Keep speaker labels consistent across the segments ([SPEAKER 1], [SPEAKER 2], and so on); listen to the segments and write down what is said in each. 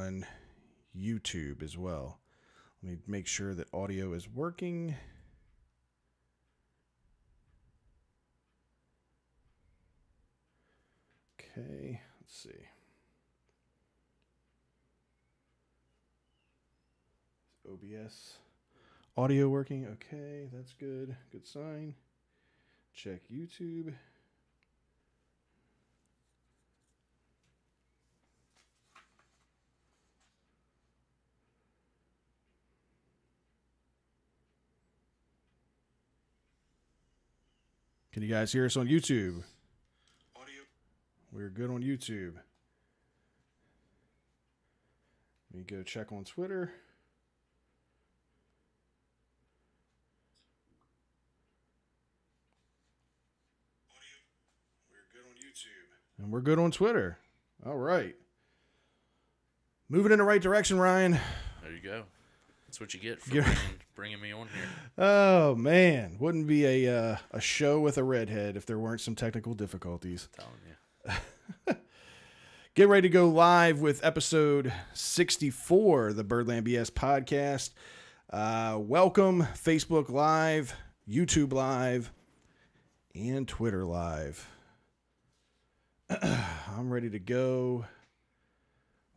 [SPEAKER 1] on YouTube as well. Let me make sure that audio is working. Okay, let's see. OBS audio working. Okay, that's good. Good sign. Check YouTube. Can you guys hear us on YouTube?
[SPEAKER 2] Audio.
[SPEAKER 1] We're good on YouTube. Let me go check on Twitter. And we're good on Twitter. All right. Moving in the right direction, Ryan.
[SPEAKER 3] There you go. That's what you get for bringing me on here.
[SPEAKER 1] Oh, man. Wouldn't be a show with a redhead if there weren't some technical difficulties.
[SPEAKER 3] I'm telling you.
[SPEAKER 1] Get ready to go live with episode 64 of the Birdland BS podcast. Welcome, Facebook Live, YouTube Live, and Twitter Live. I'm ready to go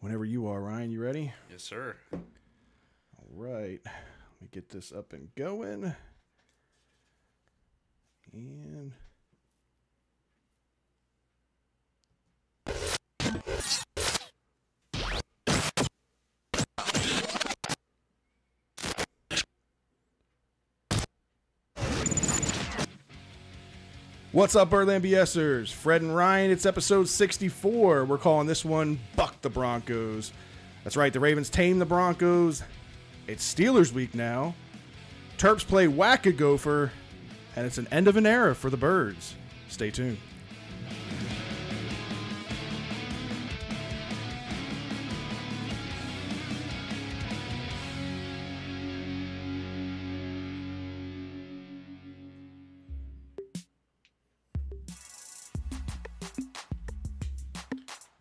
[SPEAKER 1] whenever you are, Ryan. You ready?
[SPEAKER 3] Yes, sir.
[SPEAKER 1] All right. Let me get this up and going. And what's up, Birdland BSers? Fred and Ryan, it's episode 64. We're calling this one Buck the Broncos. That's right, the Ravens tame the Broncos. It's Steelers week now. Terps play What-A-Gopher, and it's an end of an era for the Birds. Stay tuned.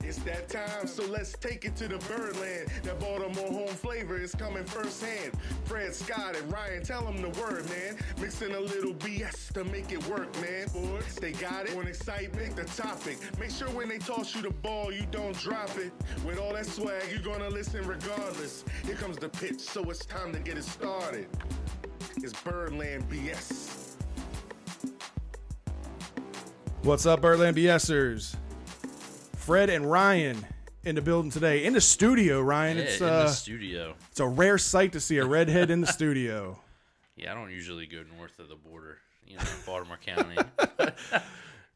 [SPEAKER 2] It's that time, so let's take it to the Birdland. That Baltimore home flavor is coming firsthand. Fred, Scott, and Ryan, tell them the word, man. Mixing a little BS to make it work, man. Sports, they got it. On excitement, the topic. Make sure when they toss you the ball, you don't drop it. With all that swag, you're gonna listen regardless. Here comes the pitch, so it's time to get it started. It's Birdland BS.
[SPEAKER 1] What's up, Birdland BSers? Fred and Ryan in the building today. In the studio, Ryan.
[SPEAKER 3] Yeah,
[SPEAKER 1] it's
[SPEAKER 3] in the studio.
[SPEAKER 1] It's a rare sight to see a redhead in the studio.
[SPEAKER 3] Yeah, I don't usually go north of the border, Baltimore County.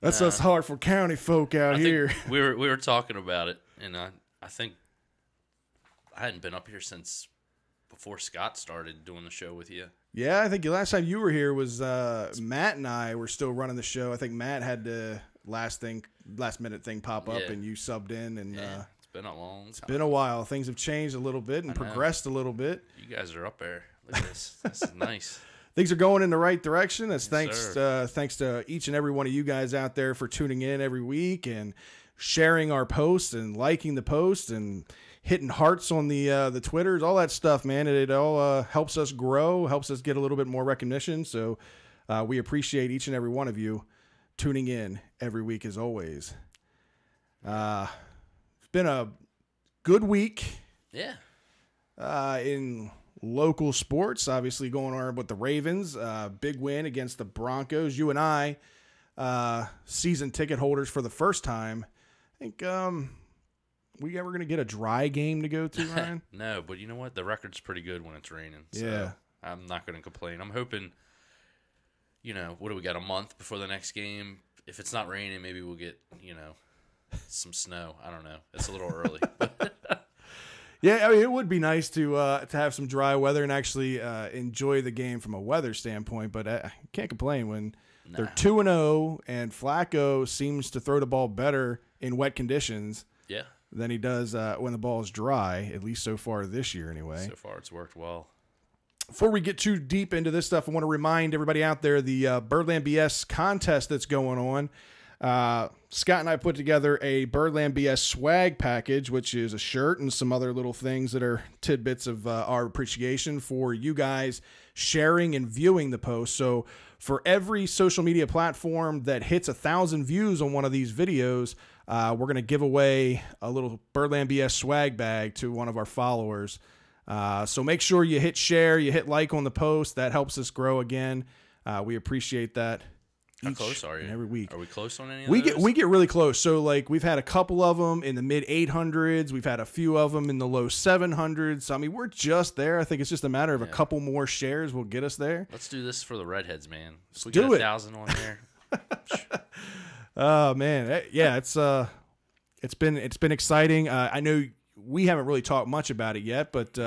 [SPEAKER 1] That's us Hartford County folk out here.
[SPEAKER 3] We were talking about it, and I think I hadn't been up here since before Scott started doing the show with you.
[SPEAKER 1] Yeah, I think the last time you were here was Matt and I were still running the show. I think Matt had the last minute thing pop up, and you subbed in. And
[SPEAKER 3] it's been a long time.
[SPEAKER 1] It's been a while. Things have changed a little bit and progressed a little bit.
[SPEAKER 3] You guys are up there. Look at this. This is nice.
[SPEAKER 1] Things are going in the right direction. That's
[SPEAKER 3] Yes,
[SPEAKER 1] thanks to each and every one of you guys out there for tuning in every week and sharing our posts and liking the posts and hitting hearts on the Twitters, all that stuff, man. It all helps us grow, helps us get a little bit more recognition. So we appreciate each and every one of you tuning in every week as always. It's been a good week.
[SPEAKER 3] Yeah.
[SPEAKER 1] In local sports, obviously going on with the Ravens. Big win against the Broncos. You and I, season ticket holders for the first time. I think we ever going to get a dry game to go to, Ryan?
[SPEAKER 3] No, but you know what? The record's pretty good when it's raining. So
[SPEAKER 1] Yeah.
[SPEAKER 3] I'm not going to complain. I'm hoping, what do we got, a month before the next game? If it's not raining, maybe we'll get, some snow. I don't know. It's a little early.
[SPEAKER 1] Yeah, I mean, it would be nice to have some dry weather and actually enjoy the game from a weather standpoint, but I can't complain when they're 2-0 and Flacco seems to throw the ball better in wet conditions than he does when the ball is dry, at least so far this year anyway.
[SPEAKER 3] So far it's worked well.
[SPEAKER 1] Before we get too deep into this stuff, I want to remind everybody out there the Birdland BS contest that's going on. Scott and I put together a Birdland BS swag package, which is a shirt and some other little things that are tidbits of our appreciation for you guys sharing and viewing the post. So for every social media platform that hits 1,000 views on one of these videos, we're going to give away a little Birdland BS swag bag to one of our followers. So make sure you hit share, you hit like on the post. That helps us grow again. We appreciate that.
[SPEAKER 3] How close are you?
[SPEAKER 1] Every week.
[SPEAKER 3] Are we close on any of
[SPEAKER 1] we
[SPEAKER 3] those?
[SPEAKER 1] We get really close. So like we've had a couple of them in the mid 800s. We've had a few of them in the low 700s. I mean, we're just there. I think it's just a matter of a couple more shares will get us there.
[SPEAKER 3] Let's do this for the redheads, man. If we
[SPEAKER 1] do
[SPEAKER 3] get
[SPEAKER 1] it.
[SPEAKER 3] 1,000 on there.
[SPEAKER 1] Oh man, yeah, it's been exciting. I know we haven't really talked much about it yet, but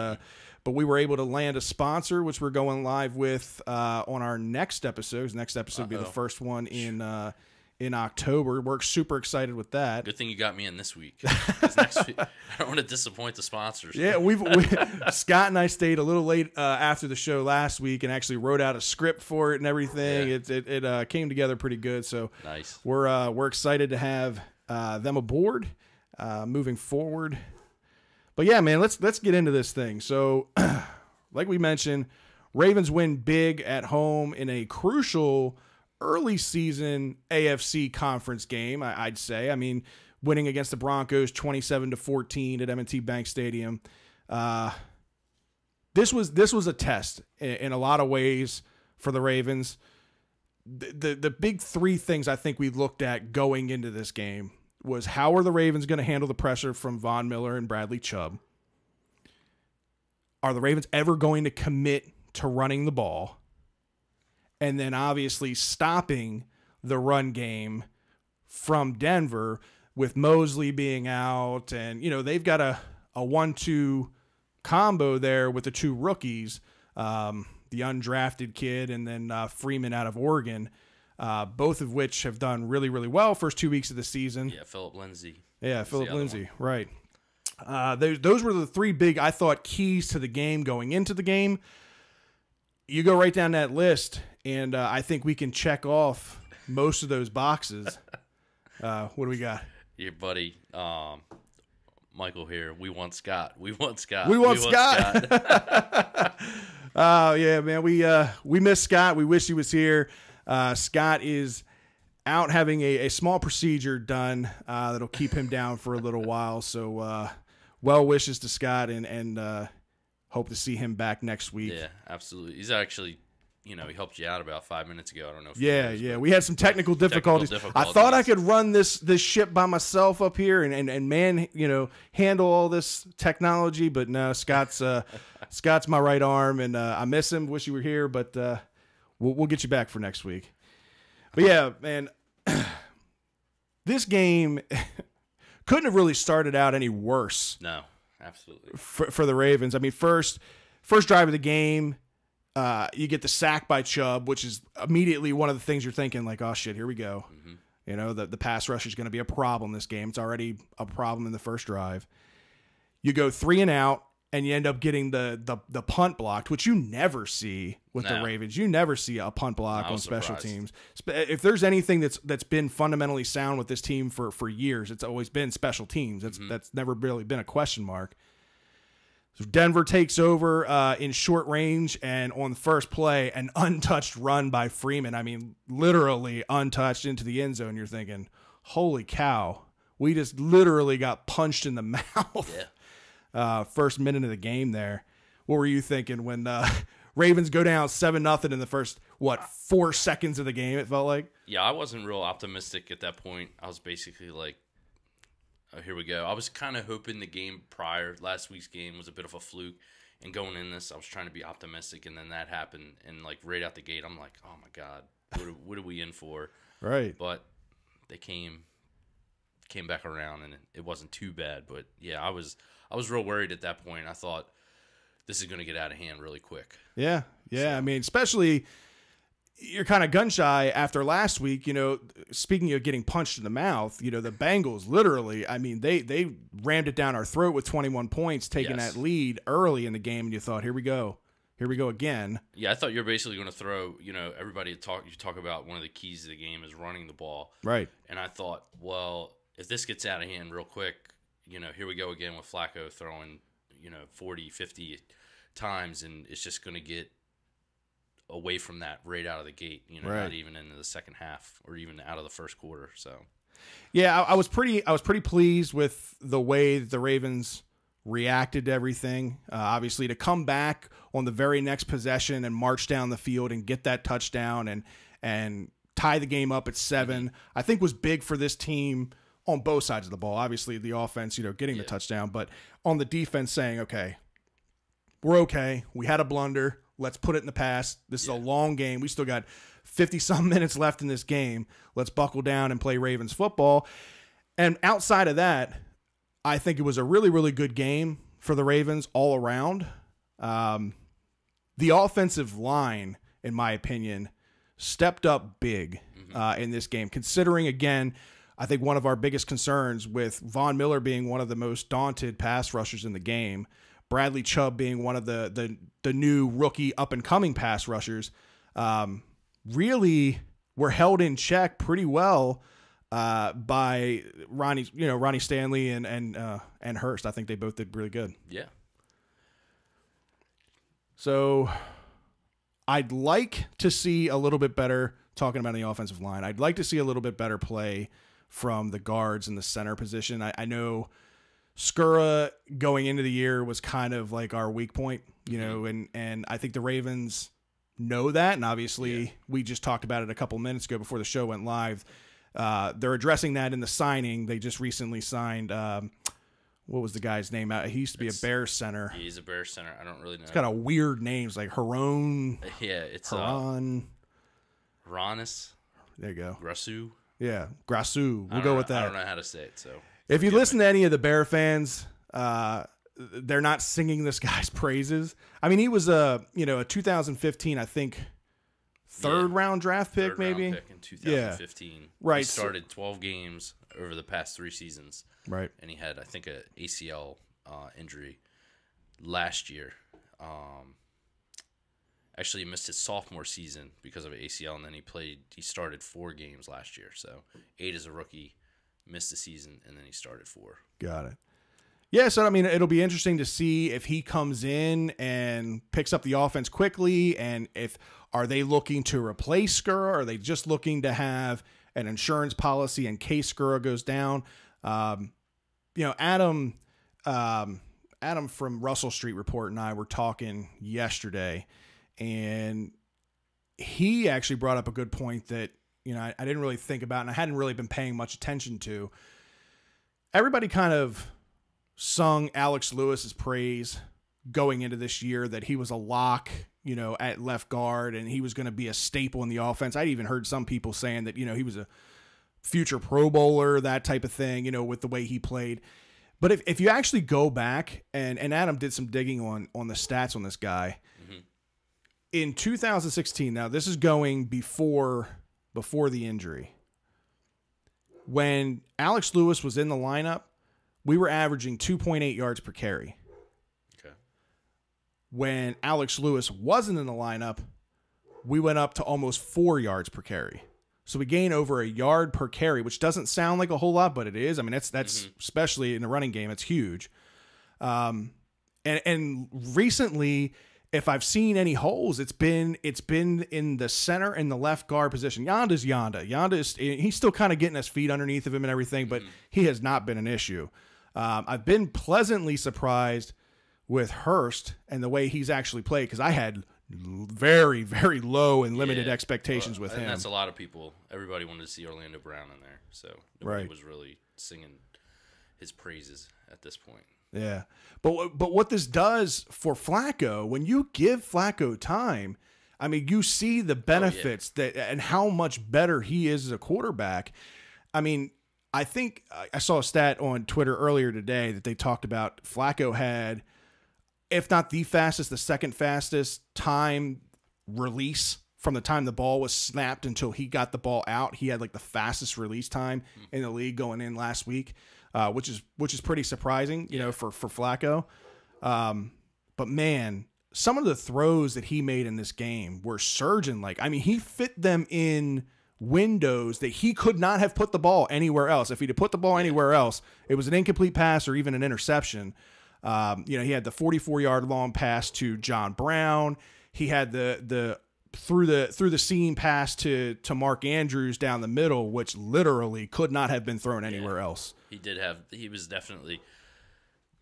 [SPEAKER 1] we were able to land a sponsor, which we're going live with on our next episode. Next episode will be the first one in October. We're super excited with that.
[SPEAKER 3] Good thing you got me in this week. 'Cause next week, I don't want to disappoint the sponsors.
[SPEAKER 1] Yeah, Scott and I stayed a little late after the show last week and actually wrote out a script for it and everything.
[SPEAKER 3] Yeah.
[SPEAKER 1] It came together pretty good. So
[SPEAKER 3] Nice.
[SPEAKER 1] We're excited to have them aboard moving forward. But yeah, man, let's get into this thing. So, like we mentioned, Ravens win big at home in a crucial early season AFC conference game, I'd say. I mean, winning against the Broncos 27-14 at M&T Bank Stadium. This was a test in a lot of ways for the Ravens. The big three things I think we looked at going into this game was how are the Ravens going to handle the pressure from Von Miller and Bradley Chubb? Are the Ravens ever going to commit to running the ball? And then obviously stopping the run game from Denver with Mosley being out. And, you know, they've got a 1-2 combo there with the two rookies, the undrafted kid and then Freeman out of Oregon. Both of which have done really, really well first 2 weeks of the season.
[SPEAKER 3] Yeah, Philip Lindsay.
[SPEAKER 1] Yeah, Philip Lindsay, right. Those were the three big, I thought, keys to the game going into the game. You go right down that list, and I think we can check off most of those boxes. What do we got?
[SPEAKER 3] Your buddy, Michael here. We want Scott. We want Scott.
[SPEAKER 1] We want Scott. Oh, yeah, man. We miss Scott. We wish he was here. Scott is out having a small procedure done that'll keep him down for a little while. So well wishes to Scott and hope to see him back next week.
[SPEAKER 3] Yeah, absolutely. He's actually, he helped you out about 5 minutes ago. I don't know if
[SPEAKER 1] Yeah. We had some technical difficulties. I thought I could run this ship by myself up here and handle all this technology, but no, Scott's my right arm, and I miss him. Wish you were here, but we'll get you back for next week. But yeah, man, this game couldn't have really started out any worse.
[SPEAKER 3] No, absolutely.
[SPEAKER 1] For the Ravens. I mean, first drive of the game, you get the sack by Chubb, which is immediately one of the things you're thinking, like, oh, shit, here we go. Mm-hmm. The pass rush is going to be a problem this game. It's already a problem in the first drive. You go 3 and out, and you end up getting the punt blocked, which you never see with the Ravens. You never see a punt block on special teams. If there's anything that's been fundamentally sound with this team for years, it's always been special teams. That's never really been a question mark. So Denver takes over in short range, and on the first play, an untouched run by Freeman. I mean, literally untouched into the end zone. You're thinking, holy cow, we just literally got punched in the mouth.
[SPEAKER 3] Yeah.
[SPEAKER 1] First minute of the game there. What were you thinking when Ravens go down 7-0 in the first, 4 seconds of the game, it felt like?
[SPEAKER 3] Yeah, I wasn't real optimistic at that point. I was basically like, oh, here we go. I was kind of hoping the game prior, last week's game, was a bit of a fluke. And going in this, I was trying to be optimistic, and then that happened. And, right out the gate, I'm like, oh, my God, what are we in for?
[SPEAKER 1] Right.
[SPEAKER 3] But they came back around, and it wasn't too bad. But, yeah, I was real worried at that point. I thought this is going to get out of hand really quick.
[SPEAKER 1] Yeah. So. I mean, especially you're kind of gun shy after last week. Speaking of getting punched in the mouth, the Bengals literally, I mean, they rammed it down our throat with 21 points, taking that lead early in the game, and you thought, here we go. here we go again.
[SPEAKER 3] Yeah, I thought you were basically going to throw, everybody you talk about one of the keys to the game is running the ball.
[SPEAKER 1] Right.
[SPEAKER 3] And I thought, well, if this gets out of hand real quick, here we go again with Flacco throwing, 40, 50 times, and it's just going to get away from that right out of the gate,
[SPEAKER 1] right.
[SPEAKER 3] Not even into the second half or even out of the first quarter. So,
[SPEAKER 1] yeah, I was pretty pleased with the way that the Ravens reacted to everything. Obviously, to come back on the very next possession and march down the field and get that touchdown and tie the game up at 7, I think was big for this team on both sides of the ball. Obviously, the offense, getting the touchdown, but on the defense saying, okay, we're okay. We had a blunder. Let's put it in the past. This is a long game. We still got 50-some minutes left in this game. Let's buckle down and play Ravens football. And outside of that, I think it was a really, really good game for the Ravens all around. The offensive line, in my opinion, stepped up big in this game, considering, again, I think one of our biggest concerns with Von Miller being one of the most daunted pass rushers in the game, Bradley Chubb being one of the new rookie up-and-coming pass rushers, really were held in check pretty well by Ronnie Stanley and Hurst. I think they both did really good.
[SPEAKER 3] Yeah.
[SPEAKER 1] So I'd like to see a little bit better, talking about the offensive line, I'd like to see a little bit better play from the guards in the center position. I know Skura going into the year was kind of like our weak point, and I think the Ravens know that. And obviously we just talked about it a couple minutes ago before the show went live. They're addressing that in the signing. They just recently signed, what was the guy's name? He used to be a Bears center.
[SPEAKER 3] He's a Bears center. I don't really know.
[SPEAKER 1] It's got a weird names like Haron.
[SPEAKER 3] Yeah, it's
[SPEAKER 1] Haron.
[SPEAKER 3] Ronis.
[SPEAKER 1] There you go.
[SPEAKER 3] Grasu.
[SPEAKER 1] Yeah, Grasu. We'll go with that.
[SPEAKER 3] I don't know how to say it. So
[SPEAKER 1] if you listen to any of the Bear fans, they're not singing this guy's praises. I mean, he was a 2015, I think, third round draft pick, maybe.
[SPEAKER 3] Round pick in 2015.
[SPEAKER 1] Yeah. Right.
[SPEAKER 3] He started 12 games over the past 3 seasons.
[SPEAKER 1] Right.
[SPEAKER 3] And he had, I think, a ACL injury last year. Actually, he missed his sophomore season because of an ACL, and then he started 4 games last year. So 8 as a rookie, missed the season, and then he started 4.
[SPEAKER 1] Got it. Yeah, so I mean, it'll be interesting to see if he comes in and picks up the offense quickly, and are they looking to replace Skura, or are they just looking to have an insurance policy in case Skura goes down? Adam from Russell Street Report and I were talking yesterday, and he actually brought up a good point that I didn't really think about, and I hadn't really been paying much attention to. Everybody kind of sung Alex Lewis's praise going into this year, that he was a lock, at left guard, and he was going to be a staple in the offense. I even heard some people saying that, he was a future Pro Bowler, that type of thing, with the way he played. But if you actually go back, and Adam did some digging on the stats on this guy, in 2016, now this is going before the injury, when Alex Lewis was in the lineup, we were averaging 2.8 yards per carry.
[SPEAKER 3] Okay.
[SPEAKER 1] When Alex Lewis wasn't in the lineup, we went up to almost 4 yards per carry. So we gained over a yard per carry, which doesn't sound like a whole lot, but it is. I mean, that's especially in the running game, it's huge. And recently, if I've seen any holes, it's been in the center and the left guard position. Yanda's Yanda. He's still kind of getting his feet underneath of him and everything, but he has not been an issue. I've been pleasantly surprised with Hurst and the way he's actually played, because I had very, very low and limited expectations with him.
[SPEAKER 3] And that's a lot of people. Everybody wanted to see Orlando Brown in there, so nobody was really singing his praises at this point.
[SPEAKER 1] Yeah, but what this does for Flacco, when you give Flacco time, I mean, you see the benefits and how much better he is as a quarterback. I mean, I think I saw a stat on Twitter earlier today that they talked about Flacco had, if not the fastest, the second fastest time release from the time the ball was snapped until he got the ball out. He had like the fastest release time in the league going in last week, which is pretty surprising, for Flacco. But man, some of the throws that he made in this game were surgeon-like. I mean, he fit them in windows that he could not have put the ball anywhere else. If he'd have put the ball anywhere else, it was an incomplete pass or even an interception. You know, he had the 44-yard long pass to John Brown. He had the through the seam pass to Mark Andrews down the middle, which literally could not have been thrown anywhere else.
[SPEAKER 3] He was definitely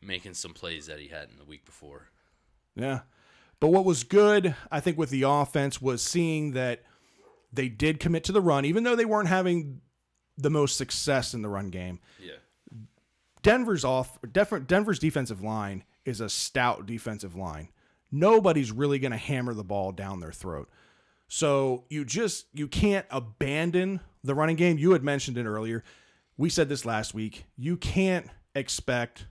[SPEAKER 3] making some plays that he had in the week before.
[SPEAKER 1] Yeah. But what was good, I think, with the offense was seeing that they did commit to the run, even though they weren't having the most success in the run game.
[SPEAKER 3] Yeah.
[SPEAKER 1] Denver's defensive line is a stout defensive line. Nobody's really going to hammer the ball down their throat. So you can't abandon the running game. You had mentioned it earlier. We said this last week. You can't expect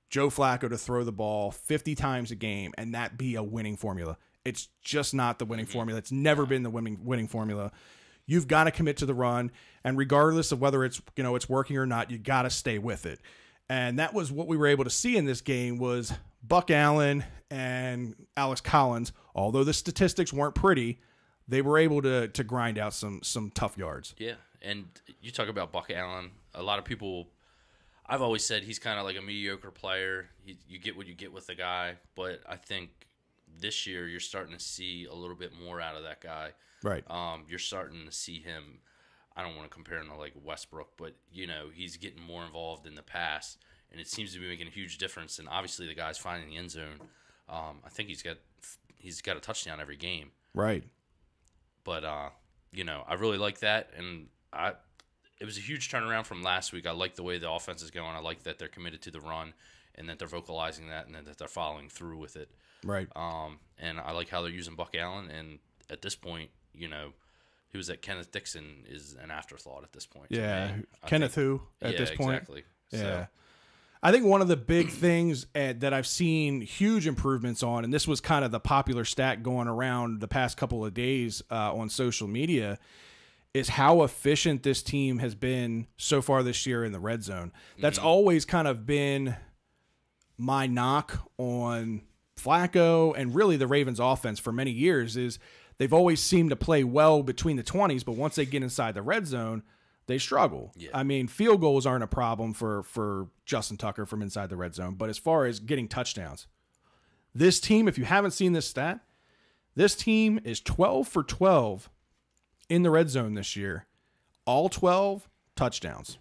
[SPEAKER 1] Joe Flacco to throw the ball 50 times a game and that be a winning formula. It's just not the winning formula. It's never been the winning formula. You've got to commit to the run, and regardless of whether it's working or not, you got to stay with it. And that was what we were able to see in this game was Buck Allen and Alex Collins. Although the statistics weren't pretty, they were able to grind out some tough yards.
[SPEAKER 3] Yeah, and you talk about Buck Allen. A lot of people, I've always said he's kind of like a mediocre player. You get what you get with the guy, but I think this year you're starting to see a little bit more out of that guy.
[SPEAKER 1] Right.
[SPEAKER 3] You're starting to see him. I don't want to compare him to like Westbrook, but he's getting more involved in the pass, and it seems to be making a huge difference. And obviously, the guy's finding the end zone. I think he's got a touchdown every game.
[SPEAKER 1] Right.
[SPEAKER 3] But I really like that, and it was a huge turnaround from last week. I like the way the offense is going. I like that they're committed to the run, and that they're vocalizing that, and that they're following through with it.
[SPEAKER 1] Right.
[SPEAKER 3] And I like how they're using Buck Allen, and at this point, who was that? Kenneth Dixon is an afterthought at this point.
[SPEAKER 1] Yeah, Kenneth who at this point.
[SPEAKER 3] Exactly.
[SPEAKER 1] Yeah.
[SPEAKER 3] So.
[SPEAKER 1] I think one of the big things that I've seen huge improvements on, and this was kind of the popular stat going around the past couple of days on social media, is how efficient this team has been so far this year in the red zone. That's always kind of been my knock on Flacco and really the Ravens offense for many years is they've always seemed to play well between the 20s, but once they get inside the red zone, they struggle. Yeah. I mean, field goals aren't a problem for Justin Tucker from inside the red zone, but as far as getting touchdowns, this team, if you haven't seen this stat, this team is 12 for 12 in the red zone this year, all 12 touchdowns.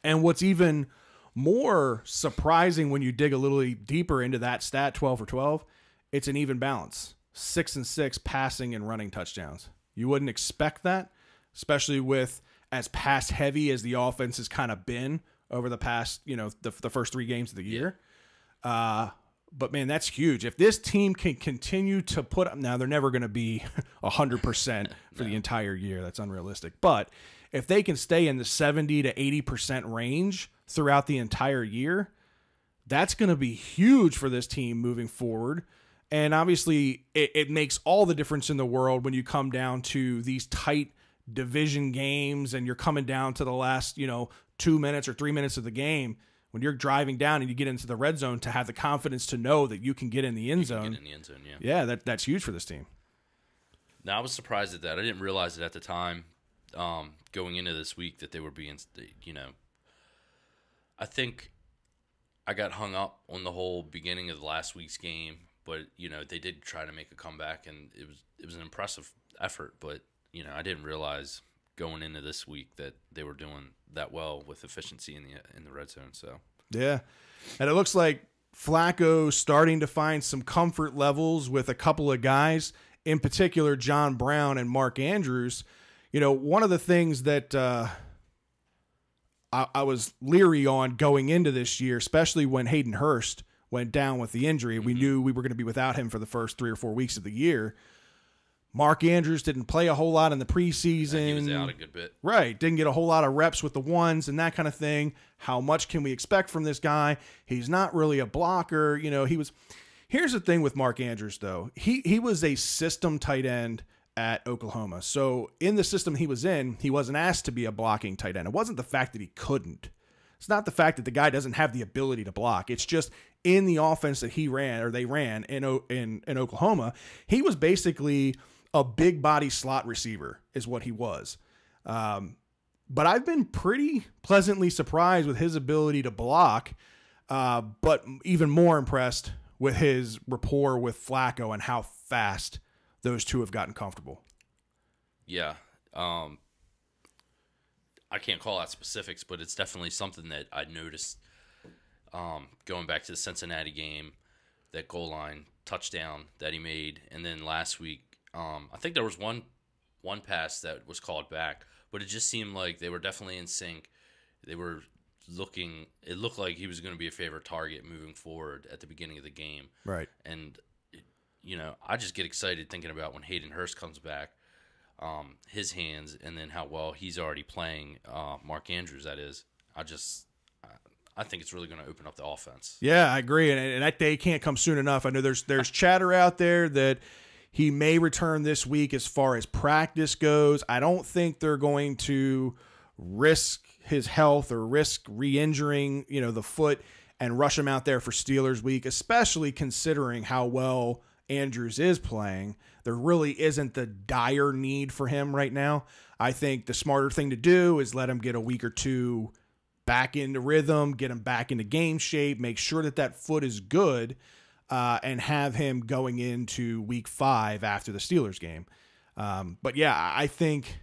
[SPEAKER 1] And what's even more surprising when you dig a little deeper into that stat, 12 for 12, it's an even balance. 6 and 6 passing and running touchdowns. You wouldn't expect that, especially with as pass heavy as the offense has kind of been over the past, the first 3 games of the year. But man, that's huge. If this team can continue to put up, now they're never going to be 100% for the entire year. That's unrealistic. But if they can stay in the 70 to 80% range throughout the entire year, that's going to be huge for this team moving forward. And obviously, it makes all the difference in the world when you come down to these tight division games and you're coming down to the last, 2 minutes or 3 minutes of the game. When you're driving down and you get into the red zone, to have the confidence to know that you can get in the end zone. Yeah, that's huge for this team.
[SPEAKER 3] Now, I was surprised at that. I didn't realize it at the time going into this week that they were being, I think I got hung up on the whole beginning of the last week's game. But, they did try to make a comeback, and it was an impressive effort. But, I didn't realize going into this week that they were doing that well with efficiency in the red zone. So
[SPEAKER 1] yeah, and it looks like Flacco starting to find some comfort levels with a couple of guys, in particular John Brown and Mark Andrews. One of the things that I was leery on going into this year, especially when Hayden Hurst went down with the injury. We knew we were going to be without him for the first 3 or 4 weeks of the year. Mark Andrews didn't play a whole lot in the preseason.
[SPEAKER 3] He was out a good bit.
[SPEAKER 1] Right. Didn't get a whole lot of reps with the ones and that kind of thing. How much can we expect from this guy? He's not really a blocker. Here's the thing with Mark Andrews, though. He was a system tight end at Oklahoma. So in the system he was in, he wasn't asked to be a blocking tight end. It wasn't the fact that he couldn't. It's not the fact that the guy doesn't have the ability to block. It's just in the offense that he ran, or they ran in Oklahoma, he was basically a big body slot receiver is what he was. But I've been pretty pleasantly surprised with his ability to block, but even more impressed with his rapport with Flacco and how fast those two have gotten comfortable.
[SPEAKER 3] Yeah. I can't call out specifics, but it's definitely something that I noticed going back to the Cincinnati game, that goal line touchdown that he made. And then last week, I think there was one pass that was called back, but it just seemed like they were definitely in sync. They were it looked like he was going to be a favorite target moving forward at the beginning of the game.
[SPEAKER 1] Right.
[SPEAKER 3] And, I just get excited thinking about when Hayden Hurst comes back, his hands, and then how well he's already playing, Mark Andrews, that is. I think it's really going to open up the offense.
[SPEAKER 1] Yeah, I agree. And that day can't come soon enough. I know there's chatter out there that he may return this week as far as practice goes. I don't think they're going to risk his health or risk re-injuring, the foot and rush him out there for Steelers week, especially considering how well Andrews is playing. There really isn't the dire need for him right now. I think the smarter thing to do is let him get a week or two back into rhythm, get him back into game shape, make sure that foot is good, and have him going into week 5 after the Steelers game. But yeah, I think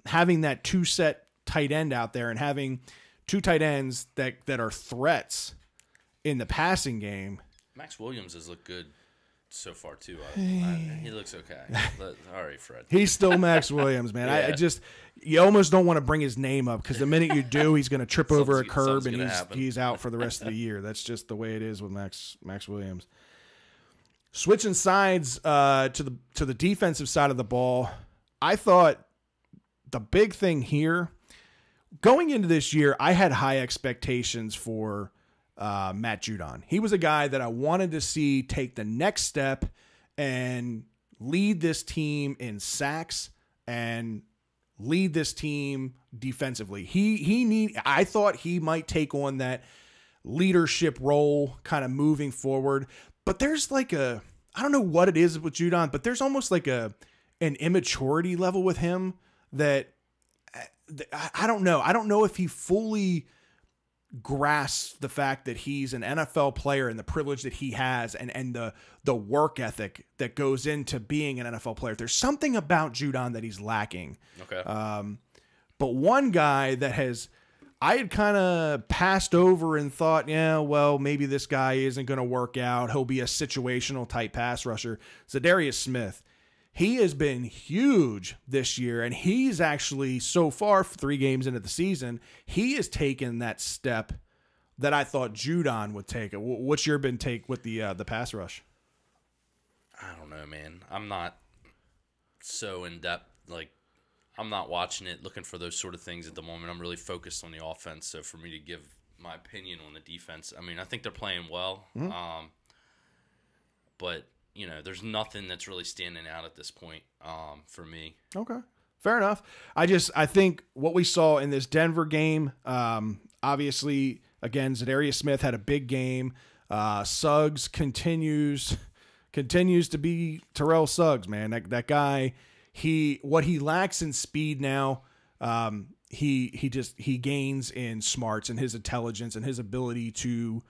[SPEAKER 1] having that 2-set tight end out there and having 2 tight ends that are threats in the passing game.
[SPEAKER 3] Max Williams has looked good so far too. He looks okay. All right, Fred.
[SPEAKER 1] He's still Max Williams, man.
[SPEAKER 3] Yeah.
[SPEAKER 1] You almost don't want to bring his name up because the minute you do, he's going to trip over a curb and he's out for the rest of the year. That's just the way it is with Max Williams. Switching sides to the defensive side of the ball, I thought the big thing here, going into this year, I had high expectations for Matt Judon. He was a guy that I wanted to see take the next step and lead this team in sacks and lead this team defensively. I thought he might take on that leadership role kind of moving forward. But there's I don't know what it is with Judon, but there's almost like an immaturity level with him that I don't know. I don't know if he fully grasps the fact that he's an NFL player and the privilege that he has and the work ethic that goes into being an NFL player. There's something about Judon that he's lacking.
[SPEAKER 3] Okay.
[SPEAKER 1] But one guy that I had kind of passed over and thought, yeah, well, maybe this guy isn't going to work out. He'll be a situational type pass rusher. Zadarius Smith. He has been huge this year, and he's actually, so far, 3 games into the season, he has taken that step that I thought Judon would take. What's your take with the pass rush?
[SPEAKER 3] I don't know, man. I'm not so in-depth. I'm not watching it, looking for those sort of things at the moment. I'm really focused on the offense, so for me to give my opinion on the defense, I think they're playing well, but there's nothing that's really standing out at this point for me.
[SPEAKER 1] Okay. Fair enough. I think what we saw in this Denver game, obviously, again, Zadarius Smith had a big game. Suggs continues to be Terrell Suggs, man. That guy, what he lacks in speed now, he gains in smarts and his intelligence and his ability to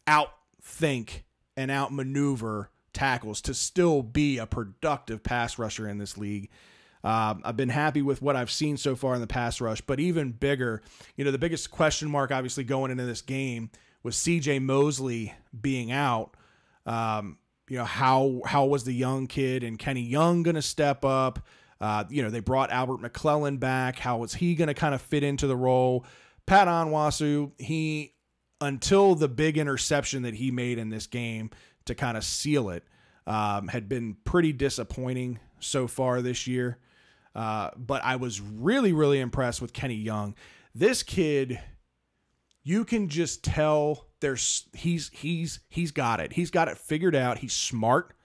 [SPEAKER 1] outthink and outmaneuver tackles to still be a productive pass rusher in this league. I've been happy with what I've seen so far in the pass rush, but even bigger, the biggest question mark obviously going into this game was CJ Mosley being out. How was the young kid and Kenny Young going to step up? They brought Albert McClellan back. How was he going to kind of fit into the role? Pat Onwuasu, until the big interception that he made in this game to kind of seal it, had been pretty disappointing so far this year. But I was really, really impressed with Kenny Young. This kid, you can just tell he's got it. He's got it figured out. He's smart.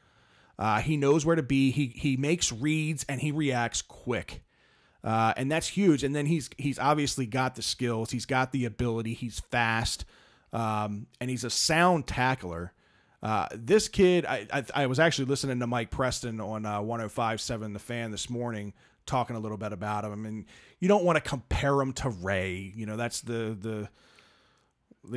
[SPEAKER 1] He knows where to be. He makes reads and he reacts quick. And that's huge. And then he's obviously got the skills. He's got the ability. He's fast. And he's a sound tackler. This kid, I was actually listening to Mike Preston on 105.7 The Fan this morning, talking a little bit about him. I mean, you don't want to compare him to Ray. You know, that's the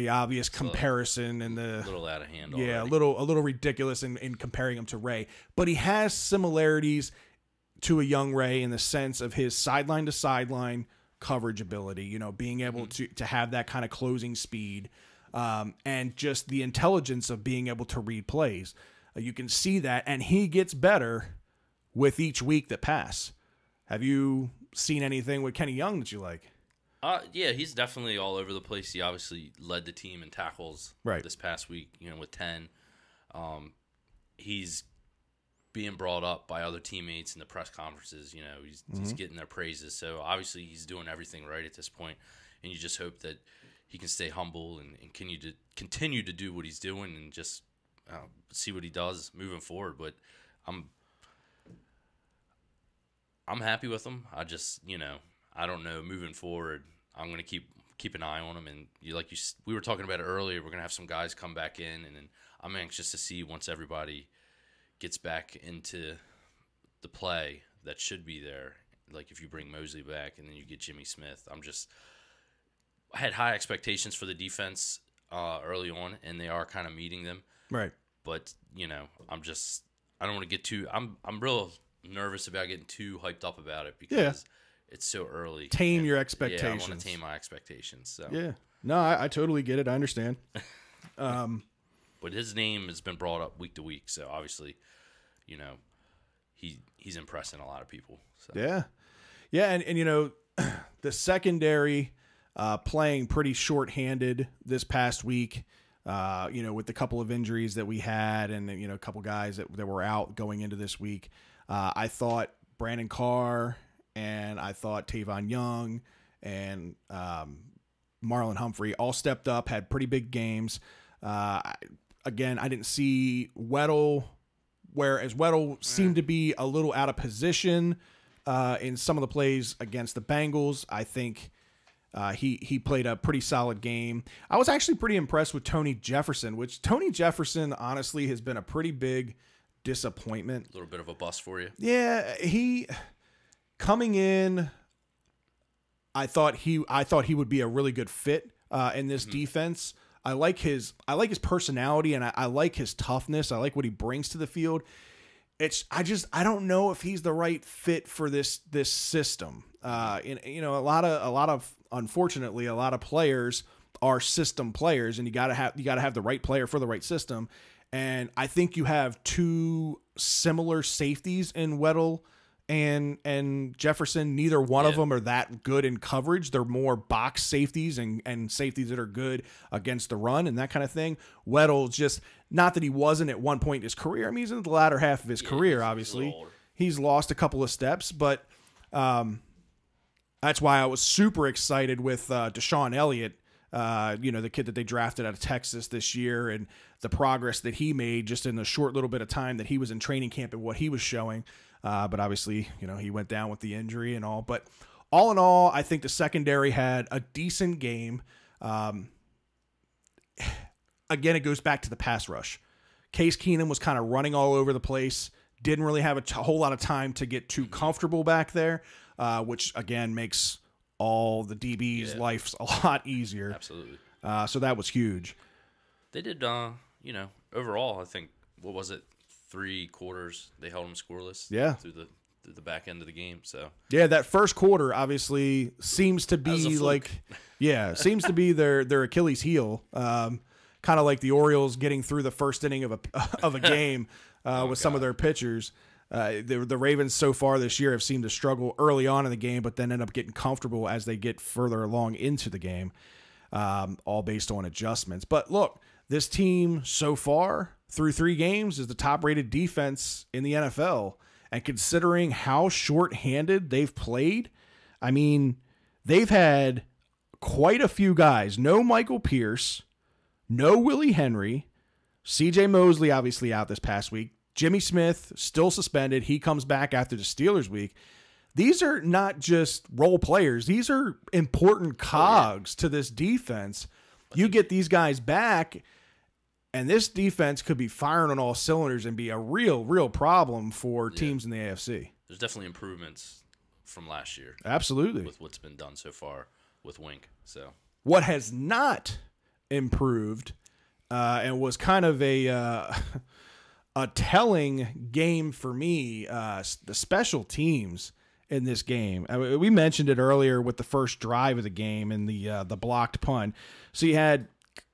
[SPEAKER 1] obvious comparison, and the
[SPEAKER 3] little out of hand.
[SPEAKER 1] Yeah,
[SPEAKER 3] already.
[SPEAKER 1] a little ridiculous in comparing him to Ray. But he has similarities to a young Ray in the sense of his sideline to sideline coverage ability. You know, being able to have that kind of closing speed. And just the intelligence of being able to read plays. You can see that, and he gets better with each week that pass. Have you seen anything with Kenny Young that you like?
[SPEAKER 3] Yeah, he's definitely all over the place. He obviously led the team in tackles this past week, with 10. He's being brought up by other teammates in the press conferences. He's getting their praises. So obviously he's doing everything right at this point, and you just hope that he can stay humble and continue to do what he's doing and just see what he does moving forward. But I'm happy with him. I just, I don't know, moving forward, I'm going to keep an eye on him. And we were talking about it earlier, we're going to have some guys come back in, and then I'm anxious to see once everybody gets back into the play that should be there. Like if you bring Mosley back and then you get Jimmy Smith, I had high expectations for the defense early on, and they are kind of meeting them.
[SPEAKER 1] Right.
[SPEAKER 3] But, I don't want to get too – I'm real nervous about getting too hyped up about it because it's so early.
[SPEAKER 1] Tame your expectations.
[SPEAKER 3] Yeah, I want to tame my expectations. So.
[SPEAKER 1] Yeah. No, I totally get it. I understand.
[SPEAKER 3] But his name has been brought up week to week, so obviously, he's impressing a lot of people. So.
[SPEAKER 1] Yeah. Yeah, and the secondary – playing pretty shorthanded this past week, with the couple of injuries that we had and, a couple guys that were out going into this week. I thought Brandon Carr and I thought Tavon Young and Marlon Humphrey all stepped up, had pretty big games. Again, I didn't see Weddle, whereas Weddle seemed to be a little out of position in some of the plays against the Bengals. I think he played a pretty solid game. I was actually pretty impressed with Tony Jefferson, which Tony Jefferson honestly has been a pretty big disappointment.
[SPEAKER 3] A little bit of a bust for you.
[SPEAKER 1] Yeah, he coming in, I thought he would be a really good fit in this defense. I like his personality, and I like his toughness. I like what he brings to the field. I don't know if he's the right fit for this system. Unfortunately, a lot of players are system players, and you gotta have the right player for the right system. And I think you have two similar safeties in Weddle and Jefferson. Neither one of them are that good in coverage. They're more box safeties and safeties that are good against the run and that kind of thing. Weddle, just not that he wasn't at one point in his career. I mean, he's in the latter half of his career, obviously. He's lost a couple of steps, but that's why I was super excited with Deshaun Elliott, the kid that they drafted out of Texas this year, and the progress that he made just in the short little bit of time that he was in training camp and what he was showing. But obviously, he went down with the injury and all. But all in all, I think the secondary had a decent game. Again, it goes back to the pass rush. Case Keenum was kind of running all over the place. Didn't really have a whole lot of time to get too comfortable back there, which, again, makes all the DB's lives a lot easier.
[SPEAKER 3] Absolutely.
[SPEAKER 1] So that was huge.
[SPEAKER 3] They did, overall, I think, what was it? 3 quarters they held them scoreless through the back end of the game. So
[SPEAKER 1] that first quarter obviously seems to be seems to be their Achilles heel, kind of like the Orioles getting through the first inning of a game with some of their pitchers. The Ravens so far this year have seemed to struggle early on in the game, but then end up getting comfortable as they get further along into the game, all based on adjustments. But look, this team so far through 3 games is the top-rated defense in the NFL. And considering how short-handed they've played, I mean, they've had quite a few guys. No Michael Pierce, no Willie Henry, C.J. Mosley obviously out this past week, Jimmy Smith still suspended. He comes back after the Steelers week. these are not just role players. These are important cogs to this defense. You get these guys back, and this defense could be firing on all cylinders and be a real problem for teams in the AFC.
[SPEAKER 3] There's definitely improvements from last year.
[SPEAKER 1] Absolutely.
[SPEAKER 3] With what's been done so far with Wink. So
[SPEAKER 1] what has not improved and was kind of a telling game for me, the special teams in this game. I mean, we mentioned it earlier with the first drive of the game and the blocked punt. So you had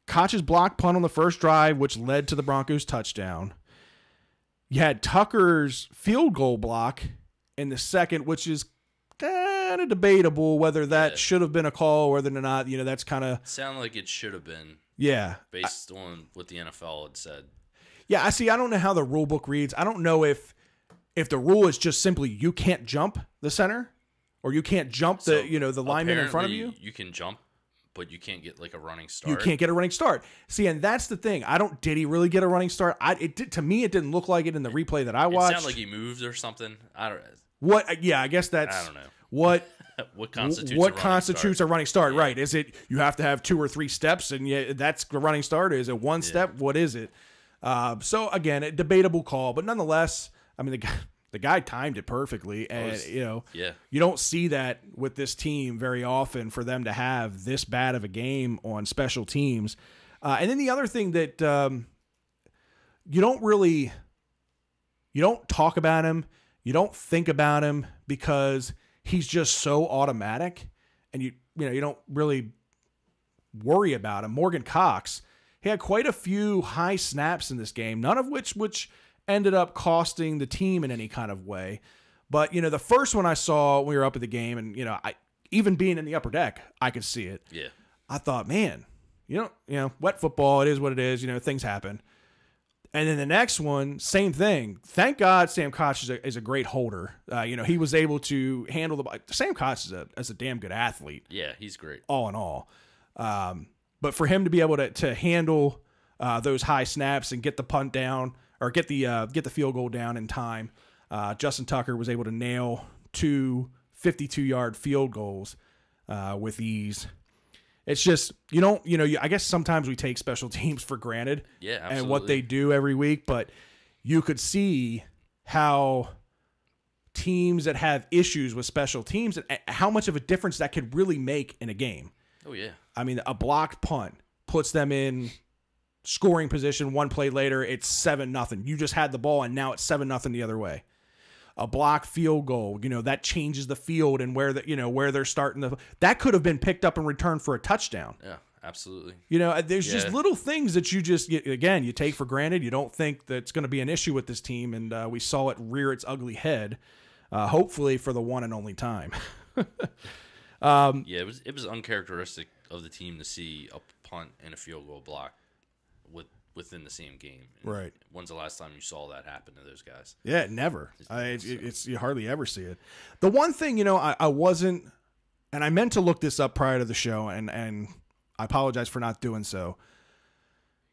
[SPEAKER 1] Koch's blocked punt on the first drive, which led to the Broncos touchdown. You had Tucker's field goal block in the second, which is kind of debatable whether that should have been a call or whether or not, that's kind of...
[SPEAKER 3] Sounded like it should have been.
[SPEAKER 1] Yeah.
[SPEAKER 3] Based on what the NFL had said.
[SPEAKER 1] Yeah, I don't know how the rule book reads. I don't know if the rule is just simply you can't jump the center or you can't jump the lineman in front of you.
[SPEAKER 3] You can jump, but you can't get like a running start.
[SPEAKER 1] You can't get a running start. See, and that's the thing. Did he really get a running start? To me, it didn't look like it in the replay that I watched.
[SPEAKER 3] It sounded like he moved or something. I don't know.
[SPEAKER 1] What? Yeah, I guess that's.
[SPEAKER 3] I don't know.
[SPEAKER 1] What
[SPEAKER 3] constitutes
[SPEAKER 1] a running start? Right? Is it you have to have 2 or 3 steps, and that's the running start? Is it one step? What is it? So again, a debatable call, but nonetheless, I mean the guy timed it perfectly, and you don't see that with this team very often for them to have this bad of a game on special teams. And then the other thing that you don't talk about him, you don't think about him because he's just so automatic, and you don't really worry about him. Morgan Cox, he had quite a few high snaps in this game, none of which ended up costing the team in any kind of way. But, the first one I saw when we were up at the game, and, even being in the upper deck, I could see it.
[SPEAKER 3] Yeah.
[SPEAKER 1] I thought, man, wet football, it is what it is, things happen. And then the next one, same thing. Thank God Sam Koch is a great holder. He was able to handle the ball. Sam Koch is a damn good athlete.
[SPEAKER 3] Yeah, he's great.
[SPEAKER 1] All in all. But for him to be able to handle those high snaps and get the punt down or get the field goal down in time, Justin Tucker was able to nail 2 52-yard field goals with ease. It's just, I guess sometimes we take special teams for granted and what they do every week, but you could see how teams that have issues with special teams, how much of a difference that could really make in a game.
[SPEAKER 3] Oh, yeah.
[SPEAKER 1] I mean, a blocked punt puts them in scoring position. One play later, it's 7-0. You just had the ball, and now it's 7-0 the other way. A blocked field goal, that changes the field and where they're starting. That could have been picked up and returned for a touchdown.
[SPEAKER 3] Yeah, absolutely.
[SPEAKER 1] There's just little things that you just, again, you take for granted. You don't think that it's going to be an issue with this team, and we saw it rear its ugly head, hopefully for the one and only time.
[SPEAKER 3] It was uncharacteristic of the team to see a punt and a field goal block within the same game.
[SPEAKER 1] Right.
[SPEAKER 3] When's the last time you saw that happen to those guys?
[SPEAKER 1] Yeah, never. It's you hardly ever see it. The one thing, I wasn't, and I meant to look this up prior to the show, and I apologize for not doing so.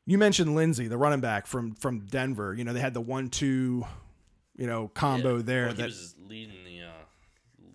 [SPEAKER 1] You mentioned Lindsey, the running back from Denver. They had the 1-2, combo there.
[SPEAKER 3] Well, he was leading the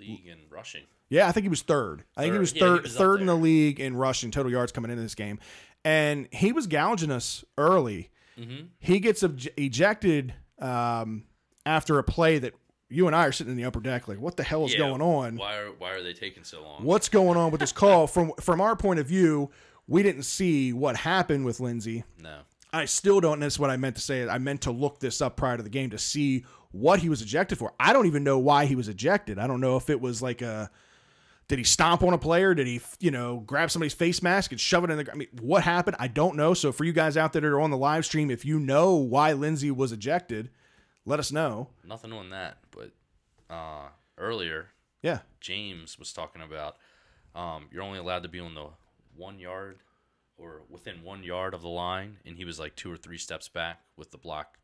[SPEAKER 3] league in rushing.
[SPEAKER 1] Yeah, I think he was third. I think he was third in the league in rushing total yards coming into this game. And he was gouging us early. Mm-hmm. He gets ejected after a play that you and I are sitting in the upper deck like, what the hell is going on?
[SPEAKER 3] Why are they taking so long?
[SPEAKER 1] What's going on with this call? From our point of view, we didn't see what happened with Lindsey.
[SPEAKER 3] No.
[SPEAKER 1] I still don't. That's what I meant to say. I meant to look this up prior to the game to see what he was ejected for. I don't even know why he was ejected. I don't know if it was like did he stomp on a player? Did he, grab somebody's face mask and shove it in the... I mean, what happened? I don't know. So for you guys out there that are on the live stream, if you know why Lindsey was ejected, let us know.
[SPEAKER 3] Nothing on that, but earlier, James was talking about you're only allowed to be on the 1 yard or within 1 yard of the line, and he was like 2 or 3 steps back with the block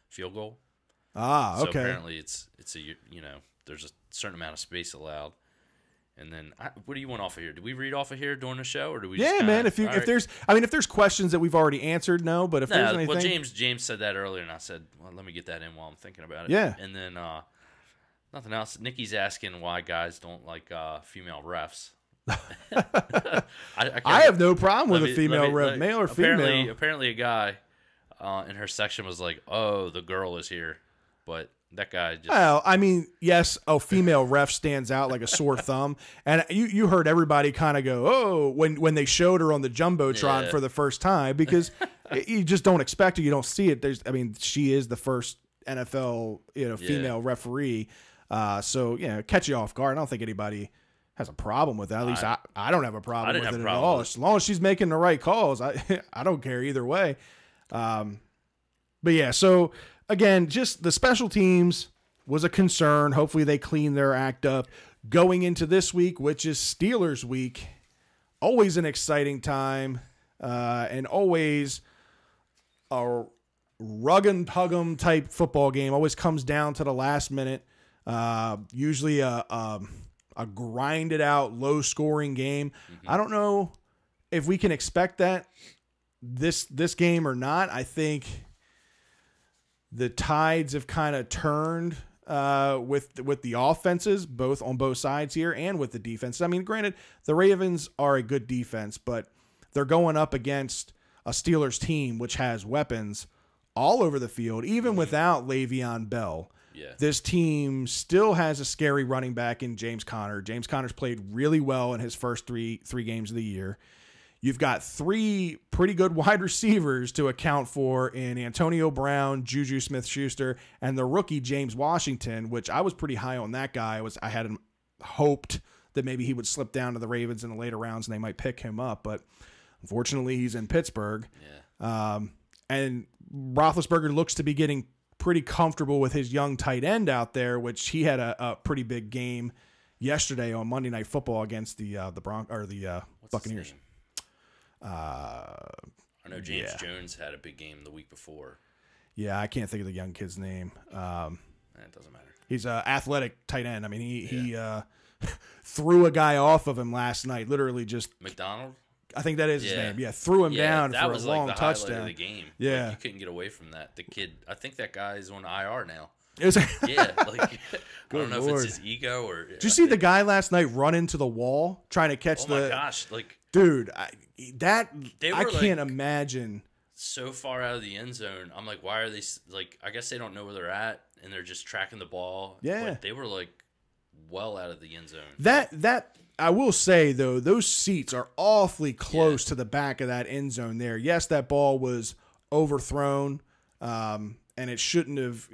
[SPEAKER 3] field goal.
[SPEAKER 1] Ah, okay.
[SPEAKER 3] So apparently it's a there's a certain amount of space allowed. And then, what do you want off of here? Do we read off of here during the show, or do we?
[SPEAKER 1] Yeah, man. If there's questions that we've already answered, no. But if there's anything,
[SPEAKER 3] well, James said that earlier, and I said, well, let me get that in while I'm thinking about it.
[SPEAKER 1] Yeah.
[SPEAKER 3] And then Nothing else. Nikki's asking why guys don't like female refs.
[SPEAKER 1] I have no problem with a female ref, male or female.
[SPEAKER 3] Apparently a guy in her section was like, "Oh, the girl is here," but that guy just.
[SPEAKER 1] Well, I mean, yes, a female ref stands out like a sore thumb, and you heard everybody kind of go, "Oh," when they showed her on the jumbotron for the first time, because you just don't expect it, you don't see it. She is the first NFL female referee, so catch you off guard. I don't think anybody has a problem with that. At least I don't have a problem with it at all. As long as she's making the right calls, I don't care either way. But yeah, so again, just the special teams was a concern. Hopefully they clean their act up going into this week, which is Steelers week. Always an exciting time, and always a rug and tug 'em type football game. Always comes down to the last minute. Usually a grinded out, low scoring game. I don't know if we can expect that this game or not. I think the tides have kind of turned with the offenses, on both sides here, and with the defense. I mean, granted, the Ravens are a good defense, but they're going up against a Steelers team which has weapons all over the field, even without Le'Veon Bell.
[SPEAKER 3] Yeah.
[SPEAKER 1] This team still has a scary running back in James Conner. James Conner's played really well in his first three games of the year. You've got three pretty good wide receivers to account for in Antonio Brown, Juju Smith-Schuster, and the rookie James Washington, which I was pretty high on that guy. I had hoped that maybe he would slip down to the Ravens in the later rounds and they might pick him up, but unfortunately he's in Pittsburgh.
[SPEAKER 3] Yeah.
[SPEAKER 1] And Roethlisberger looks to be getting pretty comfortable with his young tight end out there, which he had a pretty big game yesterday on Monday Night Football against the Buccaneers.
[SPEAKER 3] I know James Jones had a big game the week before.
[SPEAKER 1] Yeah, I can't think of the young kid's name.
[SPEAKER 3] It doesn't matter.
[SPEAKER 1] He's an athletic tight end. I mean, he threw a guy off of him last night, literally just
[SPEAKER 3] McDonald.
[SPEAKER 1] I think that is his name. Yeah, threw him down for a long touchdown. That was
[SPEAKER 3] the highlight of the game.
[SPEAKER 1] Yeah,
[SPEAKER 3] like, you couldn't get away from that. The kid, I think that guy's on IR now.
[SPEAKER 1] Yeah,
[SPEAKER 3] like I don't know if it's his ego or.
[SPEAKER 1] Did you see the guy last night run into the wall trying to catch
[SPEAKER 3] Oh my gosh! Like,
[SPEAKER 1] dude, I can't imagine.
[SPEAKER 3] So far out of the end zone, I'm like, why are they like? I guess they don't know where they're at, and they're just tracking the ball.
[SPEAKER 1] Yeah,
[SPEAKER 3] but they were like well out of the end zone.
[SPEAKER 1] That I will say though, those seats are awfully close to the back of that end zone there. Yes, that ball was overthrown, and it shouldn't have.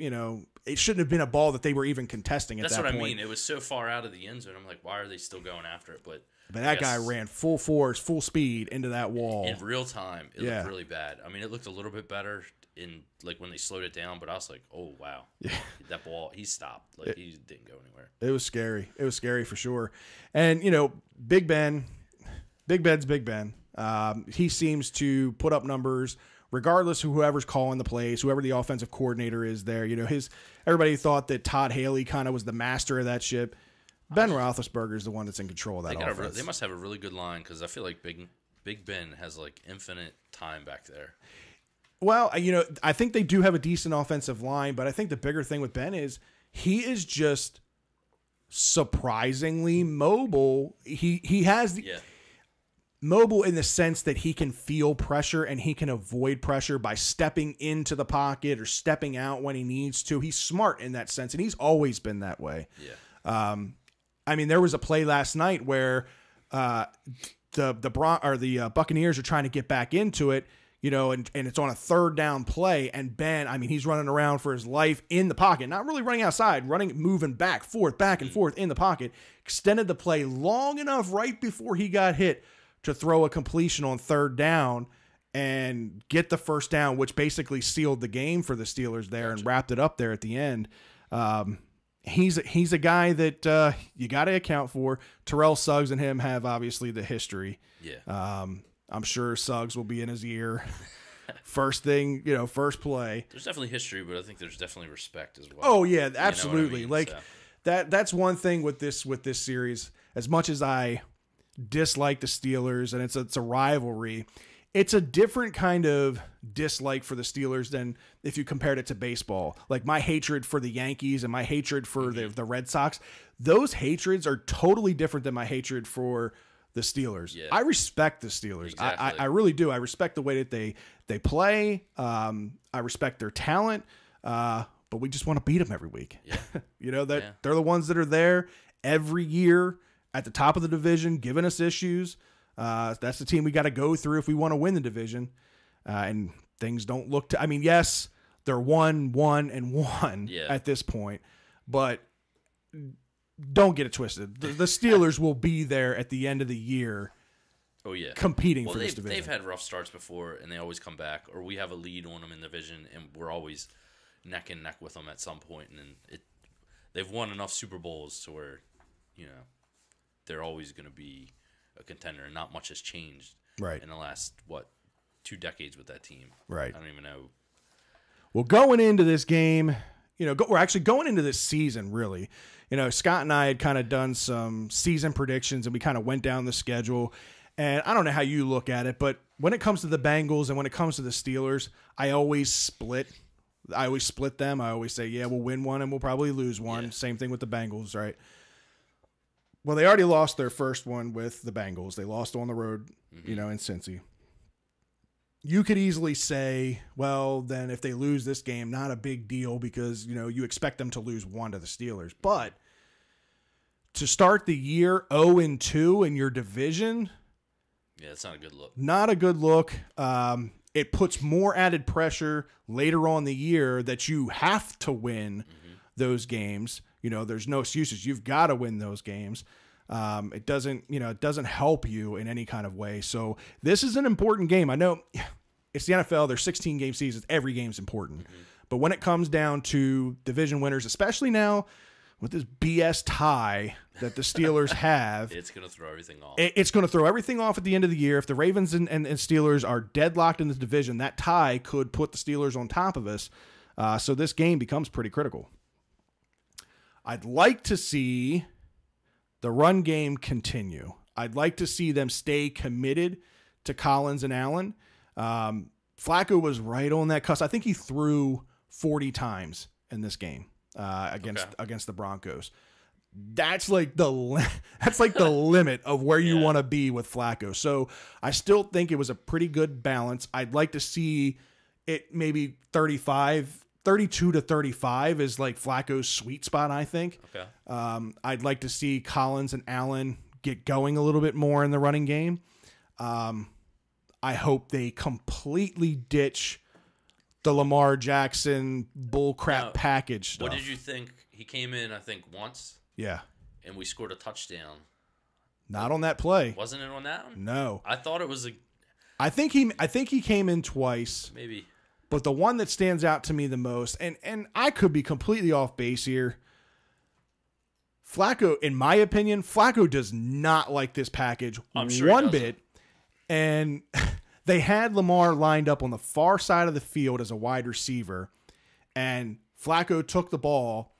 [SPEAKER 1] It shouldn't have been a ball that they were even contesting at that point. That's what I mean.
[SPEAKER 3] It was so far out of the end zone. I'm like, why are they still going after it? But
[SPEAKER 1] that guy ran full force, full speed into that wall.
[SPEAKER 3] In real time, it looked really bad. I mean, it looked a little bit better when they slowed it down, but I was like, oh, wow. Yeah. That ball, he stopped. He didn't go anywhere.
[SPEAKER 1] It was scary. It was scary for sure. And, Big Ben's Big Ben. He seems to put up numbers regardless of whoever's calling the plays, whoever the offensive coordinator is there. Everybody thought that Todd Haley kind of was the master of that ship. Ben Roethlisberger is the one that's in control of that offense.
[SPEAKER 3] They must have a really good line because I feel like Big Ben has like infinite time back there.
[SPEAKER 1] Well, I think they do have a decent offensive line, but I think the bigger thing with Ben is he is just surprisingly mobile. He has mobile in the sense that he can feel pressure and he can avoid pressure by stepping into the pocket or stepping out when he needs to. He's smart in that sense, and he's always been that way.
[SPEAKER 3] Yeah.
[SPEAKER 1] There was a play last night where the Buccaneers are trying to get back into it, and it's on a third down play, and Ben, he's running around for his life in the pocket, not really running outside, moving back and forth in the pocket, extended the play long enough right before he got hit to throw a completion on third down and get the first down, which basically sealed the game for the Steelers there and wrapped it up there at the end. He's a guy that you got to account for. Terrell Suggs and him have obviously the history.
[SPEAKER 3] Yeah.
[SPEAKER 1] I'm sure Suggs will be in his ear. First thing, first play.
[SPEAKER 3] There's definitely history, but I think there's definitely respect as well.
[SPEAKER 1] Oh yeah, absolutely. That's one thing with this series. As much as I dislike the Steelers and it's a rivalry, it's a different kind of dislike for the Steelers than if you compared it to baseball. Like my hatred for the Yankees and my hatred for the Red Sox, those hatreds are totally different than my hatred for the Steelers. Yeah. I respect the Steelers. Exactly. I really do. I respect the way that they play. I respect their talent. But we just want to beat them every week. Yeah. You know, they're the ones that are there every year at the top of the division, giving us issues. That's the team we got to go through if we want to win the division. And things don't look to, I mean, yes, they're 1-1-1 at this point, but don't get it twisted. The Steelers will be there at the end of the year.
[SPEAKER 3] Oh yeah,
[SPEAKER 1] competing for this division.
[SPEAKER 3] They've had rough starts before, and they always come back. Or we have a lead on them in the division, and we're always neck and neck with them at some point. And they've won enough Super Bowls to where, you know, they're always going to be a contender, and not much has changed in the last 2 decades with that team. Right. I don't even know.
[SPEAKER 1] Well, going into this game, you know, we're actually going into this season, really. You know, Scott and I had kind of done some season predictions, and we kind of went down the schedule. And I don't know how you look at it, but when it comes to the Bengals and when it comes to the Steelers, I always split them. I always say, yeah, we'll win one and we'll probably lose one. Yeah. Same thing with the Bengals, right? Well, they already lost their first one with the Bengals. They lost on the road, you know, in Cincy. You could easily say, well, then if they lose this game, not a big deal because, you know, you expect them to lose one to the Steelers. But to start the year 0-2 in your division,
[SPEAKER 3] yeah, it's not a good look.
[SPEAKER 1] Not a good look. It puts more added pressure later on the year that you have to win those games. You know, there's no excuses. You've got to win those games. It doesn't help you in any kind of way. So this is an important game. I know it's the NFL. There's 16 game seasons. Every game's important. But when it comes down to division winners, especially now with this BS tie that the Steelers have,
[SPEAKER 3] it's going to throw everything off.
[SPEAKER 1] It's going to throw everything off at the end of the year. If the Ravens and Steelers are deadlocked in this division, that tie could put the Steelers on top of us. So this game becomes pretty critical. I'd like to see the run game continue. I'd like to see them stay committed to Collins and Allen. Flacco was right on that cusp. I think he threw 40 times in this game against the Broncos. That's like the limit of where you want to be with Flacco. So I still think it was a pretty good balance. I'd like to see it maybe 32 to 35 is like Flacco's sweet spot, I think. Okay. I'd like to see Collins and Allen get going a little bit more in the running game. I hope they completely ditch the Lamar Jackson bullcrap package stuff.
[SPEAKER 3] What did you think? He came in, I think, once.
[SPEAKER 1] Yeah.
[SPEAKER 3] And we scored a touchdown.
[SPEAKER 1] Not on that play.
[SPEAKER 3] Wasn't it on that one?
[SPEAKER 1] No.
[SPEAKER 3] I thought it was
[SPEAKER 1] I think he came in twice.
[SPEAKER 3] Maybe.
[SPEAKER 1] But the one that stands out to me the most, and I could be completely off base here, Flacco, in my opinion, Flacco does not like this package one bit. And they had Lamar lined up on the far side of the field as a wide receiver, and Flacco took the ball,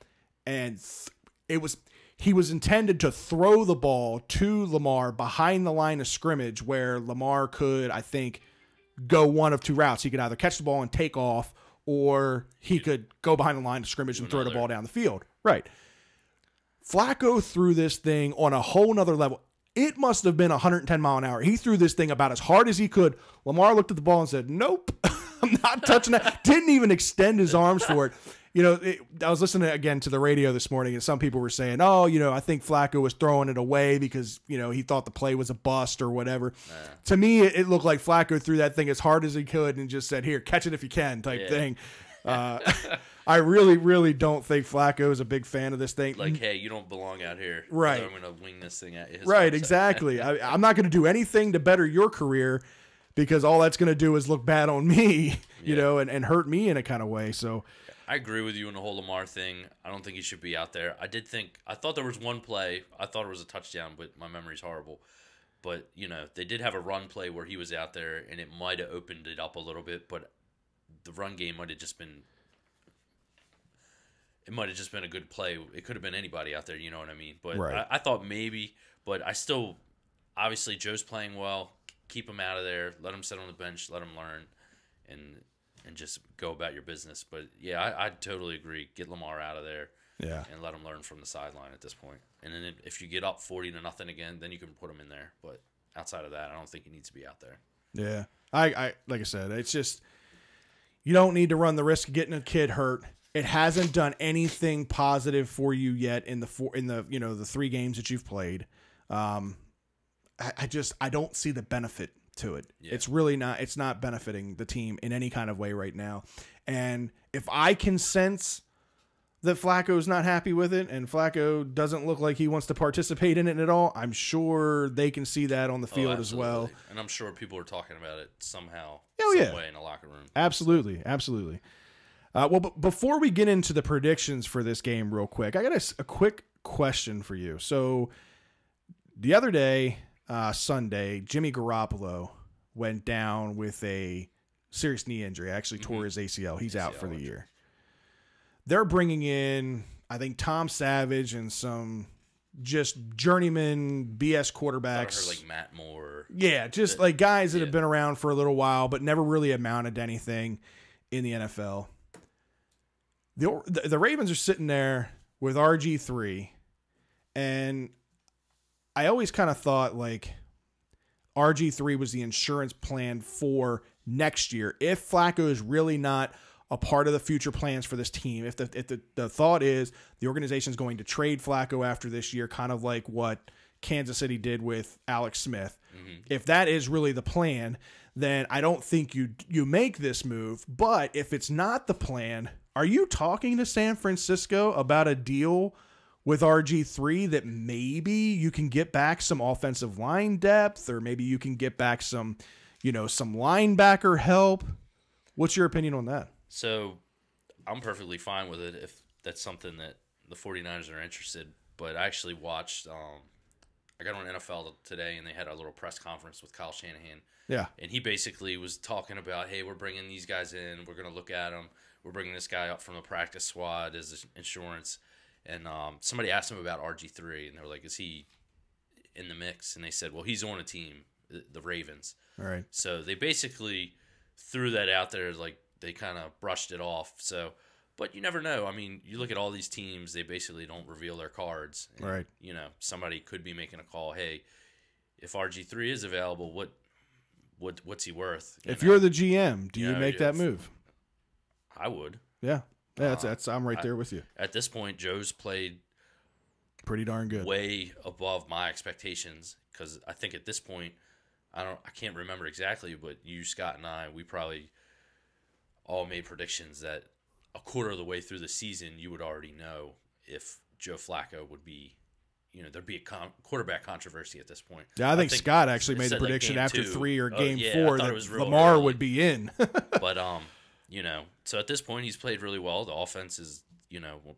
[SPEAKER 1] and he was intended to throw the ball to Lamar behind the line of scrimmage where Lamar could, I think, go one of two routes. He could either catch the ball and take off, or he could go behind the line of scrimmage and throw the ball down the field. Right. Flacco threw this thing on a whole nother level. It must have been 110 mile an hour. He threw this thing about as hard as he could. Lamar looked at the ball and said, nope, I'm not touching that. Didn't even extend his arms for it. You know, I was listening again to the radio this morning, and some people were saying, oh, you know, I think Flacco was throwing it away because, you know, he thought the play was a bust or whatever. To me, it looked like Flacco threw that thing as hard as he could and just said, here, catch it if you can type thing. I really, really don't think Flacco is a big fan of this thing.
[SPEAKER 3] Like, hey, you don't belong out here.
[SPEAKER 1] Right.
[SPEAKER 3] I'm going to wing this thing at you.
[SPEAKER 1] Right, exactly. I'm not going to do anything to better your career because all that's going to do is look bad on me, you know, and hurt me in a kind of way. So
[SPEAKER 3] I agree with you on the whole Lamar thing. I don't think he should be out there. I thought there was one play. I thought it was a touchdown, but my memory's horrible. But, you know, they did have a run play where he was out there, and it might have opened it up a little bit, but the run game might have just been a good play. It could have been anybody out there, you know what I mean? But I thought maybe, but I still, obviously Joe's playing well. keep him out of there. Let him sit on the bench. Let him learn, and just go about your business. But yeah, I totally agree. Get Lamar out of there.
[SPEAKER 1] Yeah.
[SPEAKER 3] And let him learn from the sideline at this point. And then if you get up 40-0 again, then you can put him in there. But outside of that, I don't think he needs to be out there.
[SPEAKER 1] Yeah. I like I said, it's just you don't need to run the risk of getting a kid hurt. It hasn't done anything positive for you yet in the 3 games that you've played. I don't see the benefit to it. Yeah. It's really not. It's not benefiting the team in any kind of way right now. And if I can sense that Flacco's not happy with it and Flacco doesn't look like he wants to participate in it at all, I'm sure they can see that on the field as well.
[SPEAKER 3] And I'm sure people are talking about it somehow, way in the locker room.
[SPEAKER 1] Absolutely. Absolutely. But before we get into the predictions for this game real quick, I got a quick question for you. So the other day, Sunday, Jimmy Garoppolo went down with a serious knee injury. Actually tore his ACL. He's out for the year. They're bringing in, I think, Tom Savage and some just journeyman BS quarterbacks.
[SPEAKER 3] I heard like Matt Moore.
[SPEAKER 1] Yeah, just like guys that have been around for a little while, but never really amounted to anything in the NFL. The Ravens are sitting there with RG3, and I always kind of thought like RG3 was the insurance plan for next year. If Flacco is really not a part of the future plans for this team, if the thought is the organization is going to trade Flacco after this year, kind of like what Kansas City did with Alex Smith, if that is really the plan, then I don't think you make this move. But if it's not the plan, are you talking to San Francisco about a deal with RG3 that maybe you can get back some offensive line depth, or maybe you can get back some linebacker help? What's your opinion on that?
[SPEAKER 3] So I'm perfectly fine with it if that's something that the 49ers are interested. But I actually watched I got on NFL today, and they had a little press conference with Kyle Shanahan.
[SPEAKER 1] Yeah.
[SPEAKER 3] And he basically was talking about, hey, we're bringing these guys in. We're going to look at them. We're bringing this guy up from the practice squad as insurance. And somebody asked him about RG3, and they were like, is he in the mix? And they said, well, he's on a team, the Ravens.
[SPEAKER 1] All right.
[SPEAKER 3] So they basically threw that out there, like they kind of brushed it off. So, but you never know. I mean, you look at all these teams, they basically don't reveal their cards. And,
[SPEAKER 1] right.
[SPEAKER 3] Somebody could be making a call, hey, if RG3 is available, what's he worth?
[SPEAKER 1] If you're the GM, do you make that move?
[SPEAKER 3] I would.
[SPEAKER 1] Yeah. Yeah, I'm right there with you.
[SPEAKER 3] At this point, Joe's played
[SPEAKER 1] pretty darn good,
[SPEAKER 3] way above my expectations. Because I think at this point, I can't remember exactly, but you, Scott, and I, we probably all made predictions that a quarter of the way through the season, you would already know if Joe Flacco would be, there'd be a quarterback controversy at this point.
[SPEAKER 1] Yeah, I think Scott actually made the prediction after 3 or game 4 that Lamar would be in.
[SPEAKER 3] But so at this point, he's played really well. The offense is,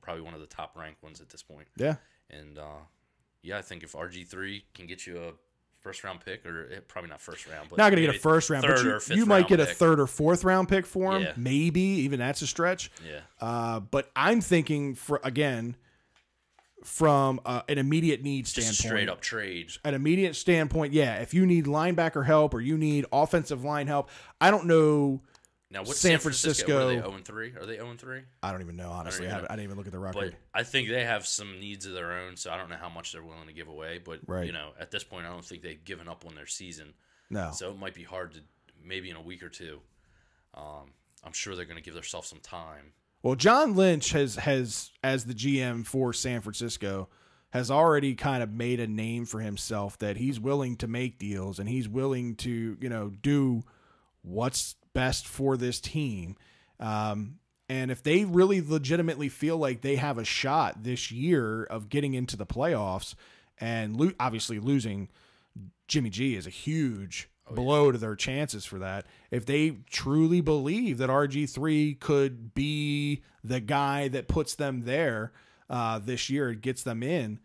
[SPEAKER 3] probably one of the top ranked ones at this point.
[SPEAKER 1] Yeah.
[SPEAKER 3] And, I think if RG3 can get you a first-round pick, or probably not first round, but
[SPEAKER 1] not going to get a first round, but you might get a third or fourth round pick for him. Yeah. Maybe even that's a stretch.
[SPEAKER 3] Yeah.
[SPEAKER 1] But I'm thinking from an immediate need standpoint,
[SPEAKER 3] just a straight up trade.
[SPEAKER 1] An immediate standpoint, yeah. If you need linebacker help or you need offensive line help, I don't know.
[SPEAKER 3] Now, what's
[SPEAKER 1] San Francisco?
[SPEAKER 3] Are they 0-3? Are they 0-3?
[SPEAKER 1] I don't even know, honestly. I didn't even look at the record.
[SPEAKER 3] But I think they have some needs of their own, so I don't know how much they're willing to give away. But, at this point, I don't think they've given up on their season.
[SPEAKER 1] No.
[SPEAKER 3] So it might be hard to, maybe in a week or two. I'm sure they're going to give themselves some time.
[SPEAKER 1] Well, John Lynch has, as the GM for San Francisco, has already kind of made a name for himself that he's willing to make deals and he's willing to, do what's best for this team. And if they really legitimately feel like they have a shot this year of getting into the playoffs, and obviously losing Jimmy G is a huge blow to their chances for that. If they truly believe that RG3 could be the guy that puts them there this year, gets them in,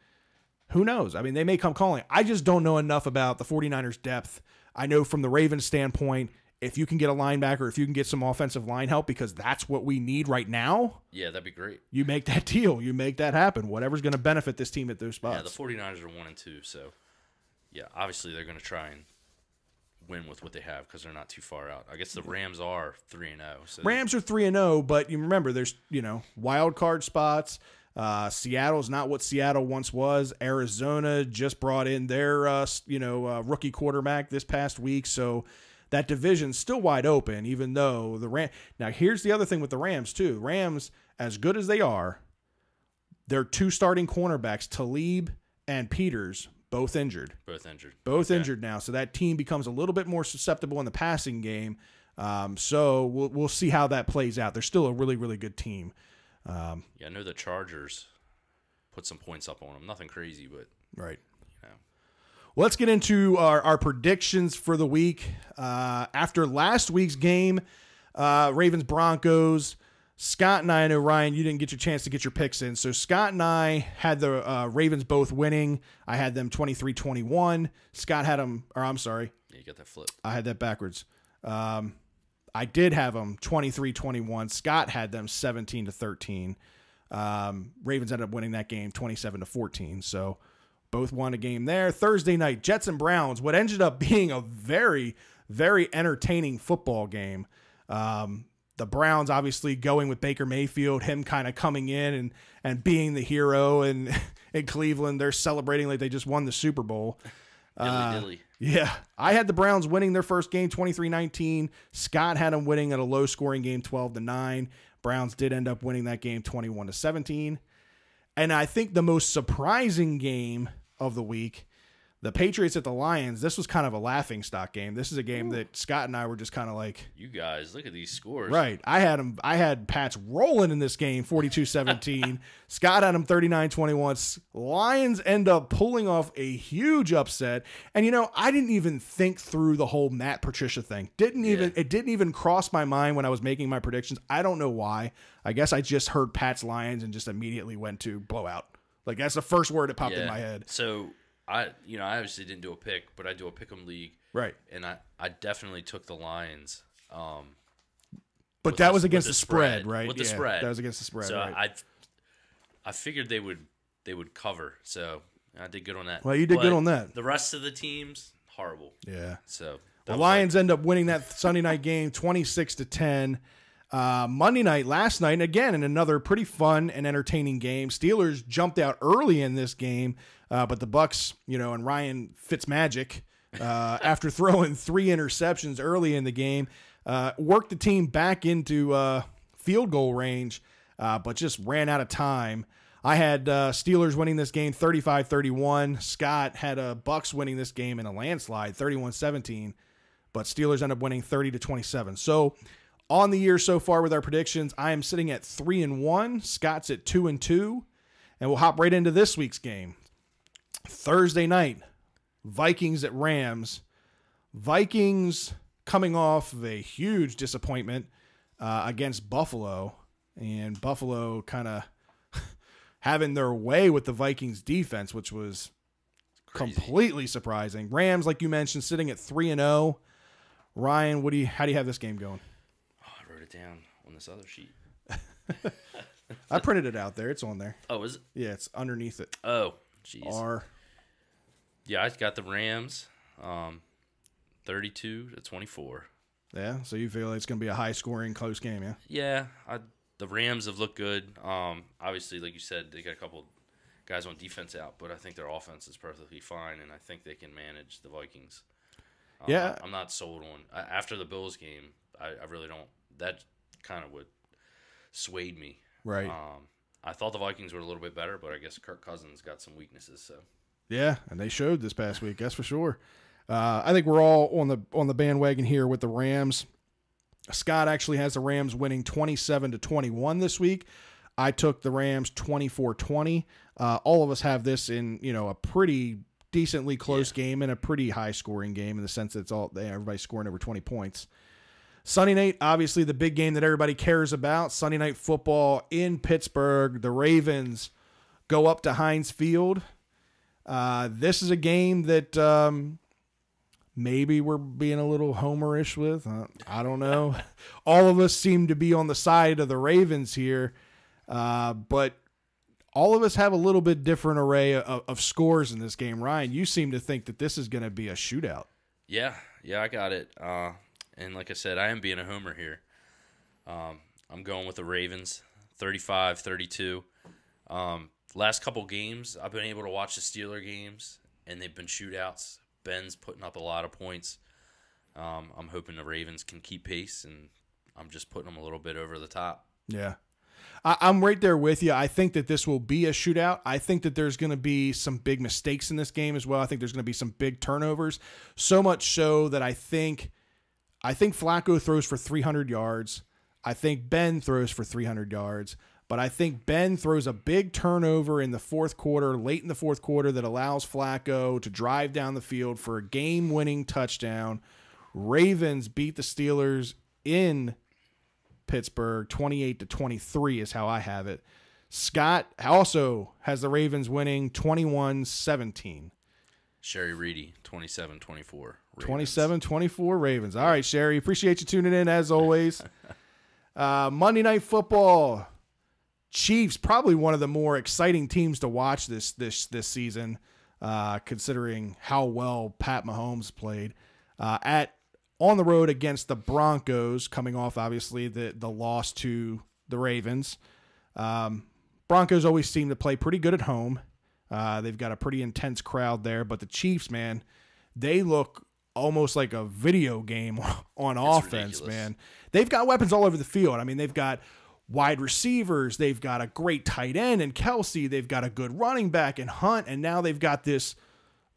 [SPEAKER 1] who knows? I mean, they may come calling. I just don't know enough about the 49ers depth. I know from the Ravens standpoint, if you can get a linebacker, if you can get some offensive line help, because that's what we need right now.
[SPEAKER 3] Yeah, that'd be great.
[SPEAKER 1] You make that deal. You make that happen. Whatever's going to benefit this team at those spots.
[SPEAKER 3] Yeah, the 49ers are 1-2, so yeah, obviously they're going to try and win with what they have because they're not too far out. I guess the Rams are 3-0. So
[SPEAKER 1] Rams are 3-0, but you remember there's wild card spots. Seattle's not what Seattle once was. Arizona just brought in their rookie quarterback this past week, so that division's still wide open. Even though now here's the other thing with the Rams too. Rams, as good as they are, their 2 starting cornerbacks, Talib and Peters, both injured. Both injured now. So that team becomes a little bit more susceptible in the passing game. So we'll see how that plays out. They're still a really, really good team.
[SPEAKER 3] I know the Chargers put some points up on them. Nothing crazy, but
[SPEAKER 1] right. Well, let's get into our predictions for the week. After last week's game, Ravens Broncos, Scott and I know, Ryan, you didn't get your chance to get your picks in. So Scott and I had the Ravens both winning. I had them 23-21. Scott had them, or I'm sorry.
[SPEAKER 3] Yeah, you got that flip.
[SPEAKER 1] I had that backwards. I did have them 23-21. Scott had them 17-13. Ravens ended up winning that game 27-14. So both won a game there. Thursday night, Jets and Browns, what ended up being a very, very entertaining football game. The Browns obviously going with Baker Mayfield, him kind of coming in and being the hero. And in Cleveland, they're celebrating like they just won the Super Bowl.
[SPEAKER 3] Dilly.
[SPEAKER 1] Yeah, I had the Browns winning their first game 23-19. Scott had them winning at a low-scoring game 12-9. Browns did end up winning that game 21-17. And I think the most surprising game of the week, the Patriots at the Lions, this was kind of a laughingstock game. This is a game that Scott and I were just kind of like,
[SPEAKER 3] you guys, look at these scores.
[SPEAKER 1] Right. I had Pats rolling in this game, 42-17. Scott had them 39-21. Lions end up pulling off a huge upset. And I didn't even think through the whole Matt Patricia thing. It didn't even cross my mind when I was making my predictions. I don't know why. I guess I just heard Pats Lions and just immediately went to blowout. Like that's the first word that popped in my head.
[SPEAKER 3] So I obviously didn't do a pick, but I do a pick'em league,
[SPEAKER 1] right?
[SPEAKER 3] And I definitely took the Lions.
[SPEAKER 1] But that was against the spread, right?
[SPEAKER 3] With the spread,
[SPEAKER 1] that was against the spread.
[SPEAKER 3] So
[SPEAKER 1] right.
[SPEAKER 3] I figured they would cover. So I did good on that.
[SPEAKER 1] Well, you did good on that.
[SPEAKER 3] The rest of the teams, horrible.
[SPEAKER 1] Yeah.
[SPEAKER 3] So
[SPEAKER 1] the Lions end up winning that Sunday night game 26-10. Monday night, last night, and again in another pretty fun and entertaining game. Steelers jumped out early in this game, but the Bucs, and Ryan Fitzmagic, after throwing 3 interceptions early in the game, worked the team back into field goal range, but just ran out of time. I had Steelers winning this game 35-31. Scott had Bucs winning this game in a landslide, 31-17, but Steelers end up winning 30-27. So on the year so far with our predictions, I am sitting at 3-1. Scott's at 2-2. And we'll hop right into this week's game. Thursday night, Vikings at Rams. Vikings coming off of a huge disappointment against Buffalo. And Buffalo kind of having their way with the Vikings defense, which was completely surprising. Rams, like you mentioned, sitting at 3-0. Ryan, how do you have this game going?
[SPEAKER 3] Down on this other sheet.
[SPEAKER 1] I printed it out there. It's on there.
[SPEAKER 3] Oh, is it?
[SPEAKER 1] Yeah, it's underneath it.
[SPEAKER 3] Oh, jeez.
[SPEAKER 1] R.
[SPEAKER 3] Yeah, I got the Rams 32-24.
[SPEAKER 1] Yeah, so you feel like it's going to be a high-scoring, close game, yeah?
[SPEAKER 3] Yeah, the Rams have looked good. Obviously, like you said, they got a couple guys on defense out, but I think their offense is perfectly fine, and I think they can manage the Vikings.
[SPEAKER 1] Yeah.
[SPEAKER 3] I'm not sold on. After the Bills game, I really don't. That kind of what swayed me.
[SPEAKER 1] Right.
[SPEAKER 3] I thought the Vikings were a little bit better, but I guess Kirk Cousins got some weaknesses. So.
[SPEAKER 1] Yeah, and they showed this past week. That's for sure. I think we're all on the bandwagon here with the Rams. Scott actually has the Rams winning 27-21 this week. I took the Rams 24-20. All of us have this in a pretty decently close game and a pretty high scoring game in the sense that everybody's scoring over 20 points. Sunday night, obviously the big game that everybody cares about. Sunday night football in Pittsburgh. The Ravens go up to Heinz Field. This is a game that maybe we're being a little homerish with. I don't know. All of us seem to be on the side of the Ravens here, but all of us have a little bit different array of scores in this game. Ryan, you seem to think that this is going to be a shootout.
[SPEAKER 3] Yeah, I got it. And like I said, I am being a homer here. I'm going with the Ravens, 35-32. Last couple games, I've been able to watch the Steeler games, and they've been shootouts. Ben's putting up a lot of points. I'm hoping the Ravens can keep pace, and I'm just putting them a little bit over the top.
[SPEAKER 1] Yeah. I'm right there with you. I think that this will be a shootout. I think that there's going to be some big mistakes in this game as well. I think there's going to be some big turnovers. So much so that I think Flacco throws for 300 yards. I think Ben throws for 300 yards. But I think Ben throws a big turnover in the fourth quarter, late in the fourth quarter, that allows Flacco to drive down the field for a game-winning touchdown. Ravens beat the Steelers in Pittsburgh 28-23 is how I have it. Scott also has the Ravens winning 21-17.
[SPEAKER 3] Sherry Reedy, 27-24.
[SPEAKER 1] 27-24 Ravens. All right, Sherry, appreciate you tuning in as always. Monday Night Football. Chiefs, probably one of the more exciting teams to watch this season, considering how well Pat Mahomes played. On the road against the Broncos, coming off obviously the loss to the Ravens. Broncos always seem to play pretty good at home. They've got a pretty intense crowd there, but the Chiefs, man, they look almost like a video game on offense,
[SPEAKER 3] ridiculous.
[SPEAKER 1] man. They've got weapons all over the field. I mean, they've got wide receivers. They've got a great tight end in Kelsey. They've got a good running back in Hunt, and now they've got this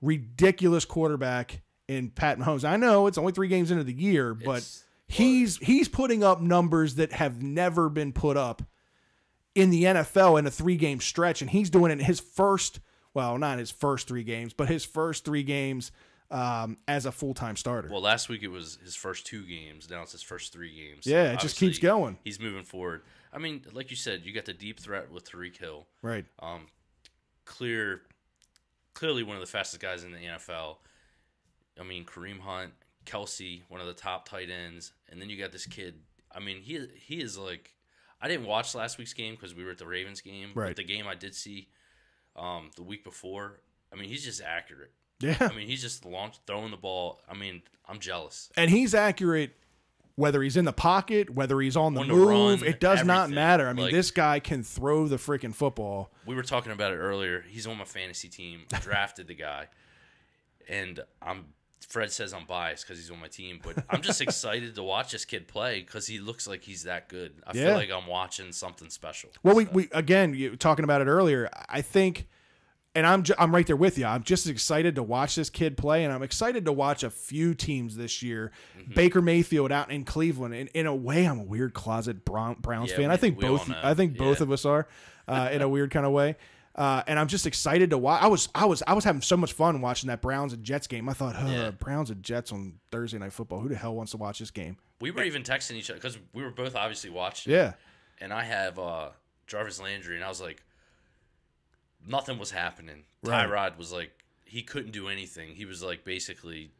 [SPEAKER 1] ridiculous quarterback in Pat Mahomes. I know it's only 3 games into the year, but he's putting up numbers that have never been put up in the NFL in a 3-game stretch, and he's doing it in his first, well, not his first 3 games, but his first 3 games as a full-time starter.
[SPEAKER 3] Well, last week it was his first 2 games. Now it's his first 3 games.
[SPEAKER 1] Yeah, it just keeps going.
[SPEAKER 3] He's moving forward. I mean, like you said, you got the deep threat with Tyreek Hill.
[SPEAKER 1] Right.
[SPEAKER 3] Clearly one of the fastest guys in the NFL. I mean, Kareem Hunt, Kelsey, one of the top tight ends, and then you got this kid. I mean, he is like, I didn't watch last week's game because we were at the Ravens game.
[SPEAKER 1] Right.
[SPEAKER 3] But the game I did see the week before, I mean, he's just accurate.
[SPEAKER 1] Yeah.
[SPEAKER 3] I mean, he's just throwing the ball. I mean, I'm jealous.
[SPEAKER 1] And he's accurate whether he's in the pocket, whether he's on the
[SPEAKER 3] On
[SPEAKER 1] move.
[SPEAKER 3] the run,
[SPEAKER 1] it does not
[SPEAKER 3] everything.
[SPEAKER 1] matter. I mean,
[SPEAKER 3] Like,
[SPEAKER 1] this guy can throw the freaking football.
[SPEAKER 3] We were talking about it earlier. He's on my fantasy team. I drafted the guy. And Fred says I'm biased because he's on my team, but I'm just excited to watch this kid play because he looks like he's that good. I feel like I'm watching something special.
[SPEAKER 1] Well,
[SPEAKER 3] So,
[SPEAKER 1] we again, you talking about it earlier. I think, and I'm right there with you. I'm just excited to watch this kid play, and I'm excited to watch a few teams this year.
[SPEAKER 3] Mm-hmm.
[SPEAKER 1] Baker Mayfield out in Cleveland. In a way, I'm a weird closet Browns fan. I think
[SPEAKER 3] we all
[SPEAKER 1] both.
[SPEAKER 3] know.
[SPEAKER 1] I think both of us are in a weird kind of way. And I'm just excited to watch. I was having so much fun watching that Browns and Jets game. I thought, Browns and Jets on Thursday Night Football. Who the hell wants to watch this game?
[SPEAKER 3] we were even texting each other because we were both obviously watching.
[SPEAKER 1] Yeah.
[SPEAKER 3] And I have Jarvis Landry, and I was like, nothing was happening.
[SPEAKER 1] Right.
[SPEAKER 3] Tyrod was like, he couldn't do anything. He was like, basically,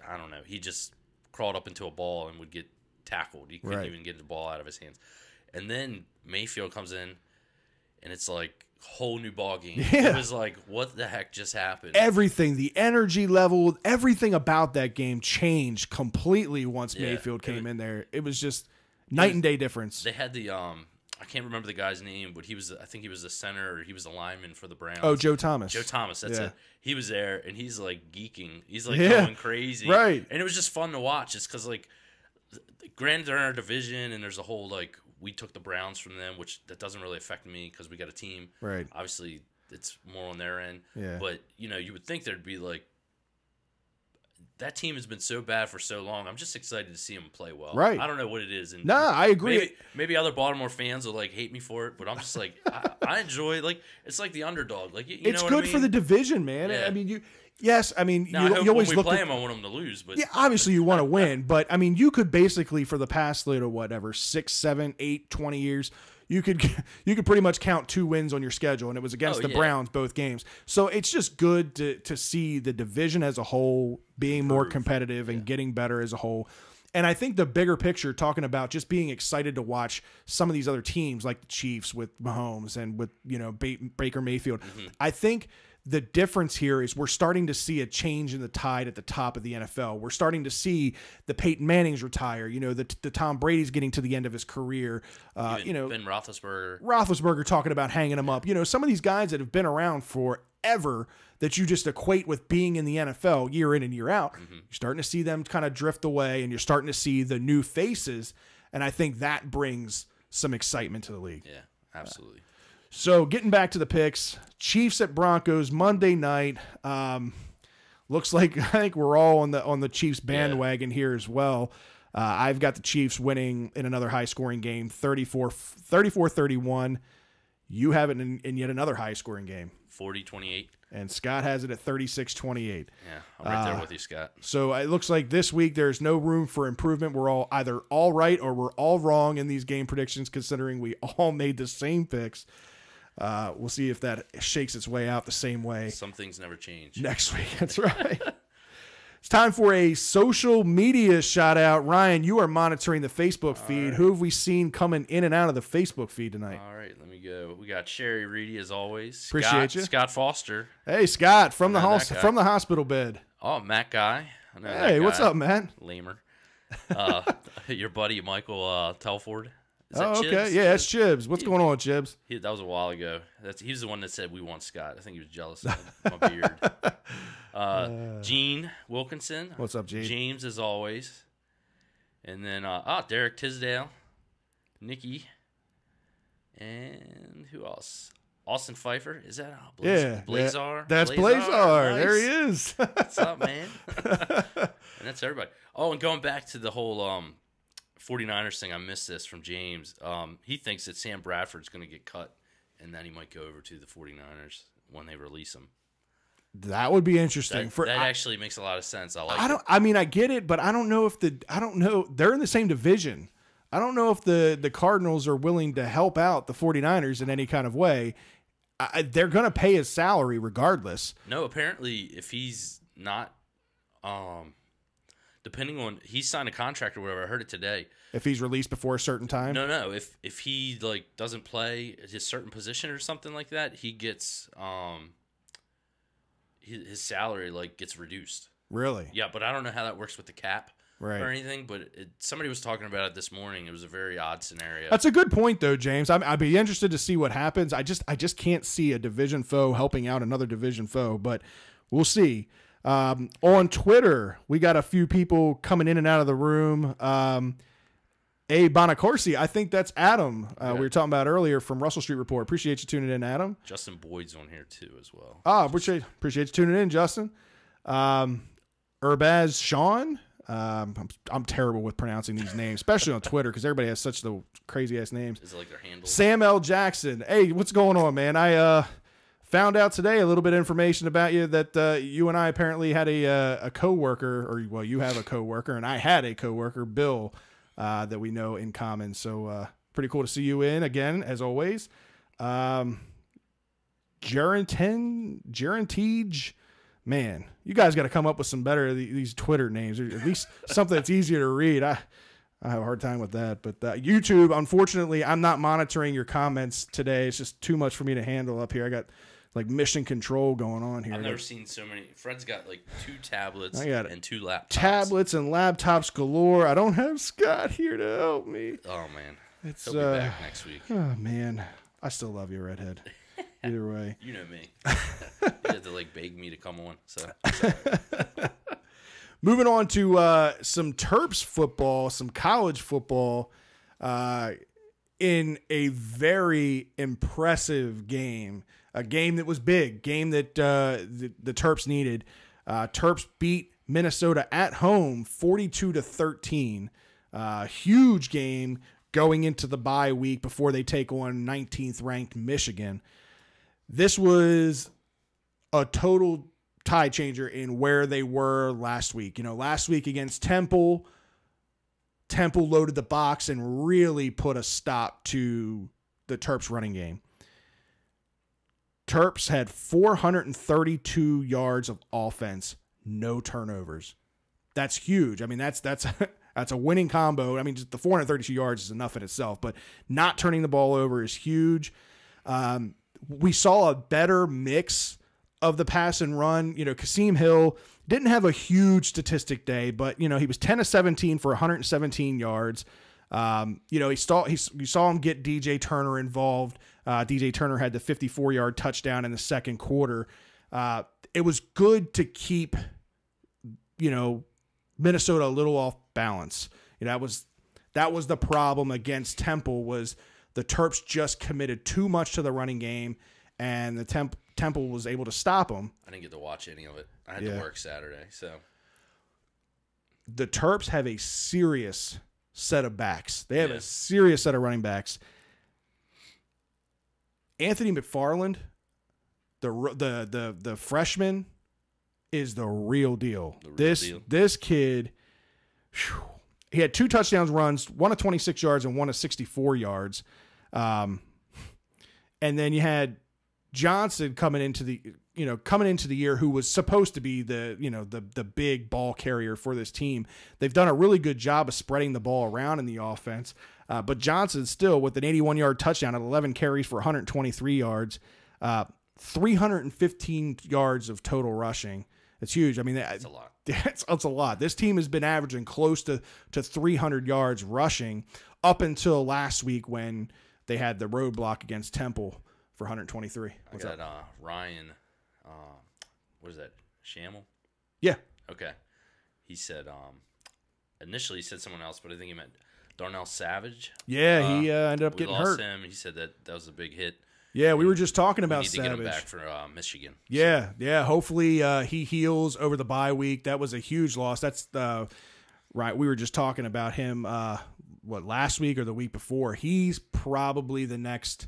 [SPEAKER 3] I don't know. He just crawled up into a ball and would get tackled. He couldn't even get the ball out of his hands. And then Mayfield comes in, and it's like, whole new ball game.
[SPEAKER 1] Yeah.
[SPEAKER 3] It was like, what the heck just happened?
[SPEAKER 1] Everything, the energy level, everything about that game changed completely once
[SPEAKER 3] Yeah,
[SPEAKER 1] Mayfield came in there. It was just night and day difference.
[SPEAKER 3] They had the I can't remember the guy's name, but I think he was the center or he was the lineman for the Browns.
[SPEAKER 1] Oh, Joe Thomas.
[SPEAKER 3] Joe Thomas, that's
[SPEAKER 1] Yeah.
[SPEAKER 3] it. He was there, and he's like geeking. He's like
[SPEAKER 1] Yeah.
[SPEAKER 3] going crazy,
[SPEAKER 1] Right.
[SPEAKER 3] And it was just fun to watch, just because like, granted they're in our division, and there's a whole like we took the Browns from them, which that doesn't really affect me because we got a team.
[SPEAKER 1] Right.
[SPEAKER 3] Obviously, it's more on their end.
[SPEAKER 1] Yeah.
[SPEAKER 3] But you would think there'd be like. That team has been so bad for so long. I'm just excited to see them play well.
[SPEAKER 1] Right.
[SPEAKER 3] I don't know what it is. And
[SPEAKER 1] Nah, I agree.
[SPEAKER 3] Maybe other Baltimore fans will like hate me for it, but I'm just like I enjoy like it's like the underdog. Like you
[SPEAKER 1] It's
[SPEAKER 3] know
[SPEAKER 1] good
[SPEAKER 3] what I mean?
[SPEAKER 1] for the division, man.
[SPEAKER 3] Yeah.
[SPEAKER 1] I mean, you
[SPEAKER 3] Now, I hope
[SPEAKER 1] you always
[SPEAKER 3] when we
[SPEAKER 1] look
[SPEAKER 3] play
[SPEAKER 1] at,
[SPEAKER 3] them, I want them to lose. But
[SPEAKER 1] yeah, obviously you want to win, but I mean, you could basically for the past whatever 6, 7, 8, 20 years, you could pretty much count 2 wins on your schedule, and it was against the Browns both games. So it's just good to see the division as a whole being more competitive and getting better as a whole. And I think the bigger picture, talking about just being excited to watch some of these other teams like the Chiefs with Mahomes and with Baker Mayfield, I think the difference here is we're starting to see a change in the tide at the top of the NFL. We're starting to see the Peyton Mannings retire. You know, the Tom Brady's getting to the end of his career. You know,
[SPEAKER 3] Ben
[SPEAKER 1] Roethlisberger talking about hanging him up. You know, some of these guys that have been around forever that you just equate with being in the NFL year in and year out. You're starting to see them kind of drift away, and you're starting to see the new faces. And I think that brings some excitement to the league.
[SPEAKER 3] Yeah, absolutely.
[SPEAKER 1] So getting back to the picks, Chiefs at Broncos Monday night. Looks like I think we're all on the Chiefs bandwagon here as well. I've got the Chiefs winning in another high scoring game, 34-31. You have it in yet another high scoring game,
[SPEAKER 3] 40-28.
[SPEAKER 1] And Scott has it at 36-28.
[SPEAKER 3] Yeah, I'm right there with you, Scott.
[SPEAKER 1] So it looks like this week there's no room for improvement. We're all either all right or we're all wrong in these game predictions, considering we all made the same picks. We'll see if that shakes its way out the same way.
[SPEAKER 3] Some things never change.
[SPEAKER 1] Next week. That's right. It's time for a social media shout out. Ryan, you are monitoring the Facebook feed. Right. Who have we seen coming in and out of the Facebook feed tonight?
[SPEAKER 3] All right, let me go. We got Sherry Reedy as always.
[SPEAKER 1] Appreciate you.
[SPEAKER 3] Scott Foster.
[SPEAKER 1] Hey, Scott from the hospital bed.
[SPEAKER 3] Oh, Matt Guy.
[SPEAKER 1] Hey, what's up, Matt?
[SPEAKER 3] Lamer. Your buddy Michael Telford.
[SPEAKER 1] Oh, okay. Chibs? Yeah, that's Chibs. What's going on, Chibs?
[SPEAKER 3] That was a while ago. He was the one that said we want Scott. I think he was jealous of my beard. Gene Wilkinson.
[SPEAKER 1] What's up, Gene?
[SPEAKER 3] James, as always. And then Derek Tisdale, Nikki, and who else? Austin Pfeiffer. Is that Blazar?
[SPEAKER 1] That's Blazar. Nice. There he is.
[SPEAKER 3] What's up, man? And that's everybody. Oh, and going back to the whole 49ers thing, I missed this from James. He thinks that Sam Bradford's going to get cut, and then he might go over to the 49ers when they release him.
[SPEAKER 1] That would be interesting.
[SPEAKER 3] That actually makes a lot of sense.
[SPEAKER 1] I mean, I get it, but I don't know if they're in the same division. I don't know if the Cardinals are willing to help out the 49ers in any kind of way. They're going to pay his salary regardless.
[SPEAKER 3] No, apparently, if he's not, depending on, he signed a contract or whatever. I heard it today.
[SPEAKER 1] If he's released before a certain time?
[SPEAKER 3] No. If he doesn't play his certain position or something like that, he gets his salary gets reduced.
[SPEAKER 1] Really?
[SPEAKER 3] Yeah, but I don't know how that works with the cap
[SPEAKER 1] or anything.
[SPEAKER 3] But somebody was talking about it this morning. It was a very odd scenario.
[SPEAKER 1] That's a good point, though, James. I'd be interested to see what happens. I just can't see a division foe helping out another division foe, but we'll see. On Twitter, we got a few people coming in and out of the room. A Bonacorsi, I think that's Adam. We were talking about earlier from Russell Street Report. Appreciate you tuning in, Adam.
[SPEAKER 3] Justin Boyd's on here too as well.
[SPEAKER 1] Appreciate you tuning in, Justin. Urbaz Sean. I'm terrible with pronouncing these names, especially on Twitter because everybody has such the crazy ass names.
[SPEAKER 3] Is it like their handles?
[SPEAKER 1] Sam L. Jackson. Hey, what's going on, man? I found out today a little bit of information about you that you and I apparently had a coworker, you have a coworker, and I had a coworker, Bill, that we know in common. So pretty cool to see you in again, as always. Gerantige, man, you guys got to come up with some better these Twitter names, or at least something that's easier to read. I have a hard time with that. But YouTube, unfortunately, I'm not monitoring your comments today. It's just too much for me to handle up here. I got mission control going on here.
[SPEAKER 3] I've never seen so many. Fred's got 2 tablets and 2 laptops.
[SPEAKER 1] Tablets and laptops galore. I don't have Scott here to help me.
[SPEAKER 3] Oh, man. He'll be back next week.
[SPEAKER 1] Oh, man. I still love you, Redhead. Either way.
[SPEAKER 3] You know me. You had to beg me to come on. So
[SPEAKER 1] moving on to some Terps football, some college football, in a very impressive game. A game that was big, game that the Terps needed. Terps beat Minnesota at home 42-13. Huge game going into the bye week before they take on 19th ranked Michigan. This was a total tide changer in where they were last week. Last week against Temple loaded the box and really put a stop to the Terps running game. Terps had 432 yards of offense, no turnovers. That's huge. I mean, that's a winning combo. I mean, just the 432 yards is enough in itself, but not turning the ball over is huge. We saw a better mix of the pass and run. Kasim Hill didn't have a huge statistic day, but he was 10 of 17 for 117 yards. You saw him get DJ Turner involved. DJ Turner had the 54-yard touchdown in the second quarter. It was good to keep, Minnesota a little off balance. That was the problem against Temple, was the Terps just committed too much to the running game, and the Temple was able to stop them.
[SPEAKER 3] I didn't get to watch any of it. I had to work Saturday, so.
[SPEAKER 1] The Terps have a serious set of backs. They have a serious set of running backs. Anthony McFarland, the freshman, is the real deal. This kid, he had 2 touchdowns runs, one of 26 yards and one of 64 yards. And then you had Johnson coming into the year, who was supposed to be the big ball carrier for this team. They've done a really good job of spreading the ball around in the offense. But Johnson still with an 81-yard touchdown at 11 carries for 123 yards, 315 yards of total rushing. It's huge. I mean, that's a lot. That's a lot. This team has been averaging close to 300 yards rushing up until last week when they had the roadblock against Temple for 123.
[SPEAKER 3] What's that? Ryan, what is that? Shamel?
[SPEAKER 1] Yeah.
[SPEAKER 3] Okay. He said, initially he said someone else, but I think he meant Darnell Savage.
[SPEAKER 1] Yeah, he ended up getting hurt.
[SPEAKER 3] Him. He said that was a big hit.
[SPEAKER 1] Yeah, we were just talking about
[SPEAKER 3] Savage. We need to get him back for Michigan.
[SPEAKER 1] Yeah, yeah. Hopefully he heals over the bye week. That was a huge loss. That's right. We were just talking about him, last week or the week before. He's probably the next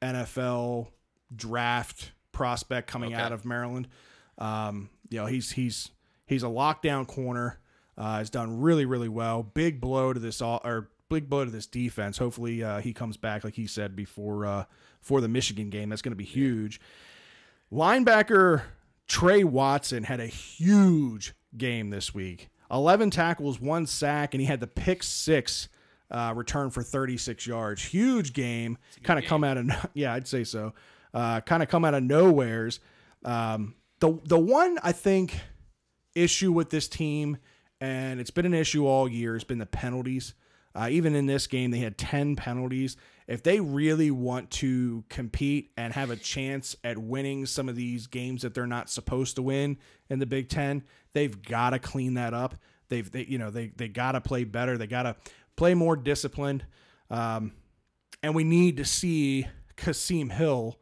[SPEAKER 1] NFL draft prospect coming out of Maryland. He's a lockdown corner. Has done really, really well. Big blow to this defense. Hopefully he comes back, like he said before, for the Michigan game. That's going to be huge. Linebacker Trey Watson had a huge game this week. 11 tackles, 1 sack, and he had the pick 6 return for 36 yards. Huge game. Kind of come out of I'd say so. Kind of come out of nowheres. The one I think issue with this team, and it's been an issue all year, has been the penalties. Even in this game, they had 10 penalties. If they really want to compete and have a chance at winning some of these games that they're not supposed to win in the Big Ten, they've got to clean that up. They got to play better. They got to play more disciplined. And we need to see Kasim Hill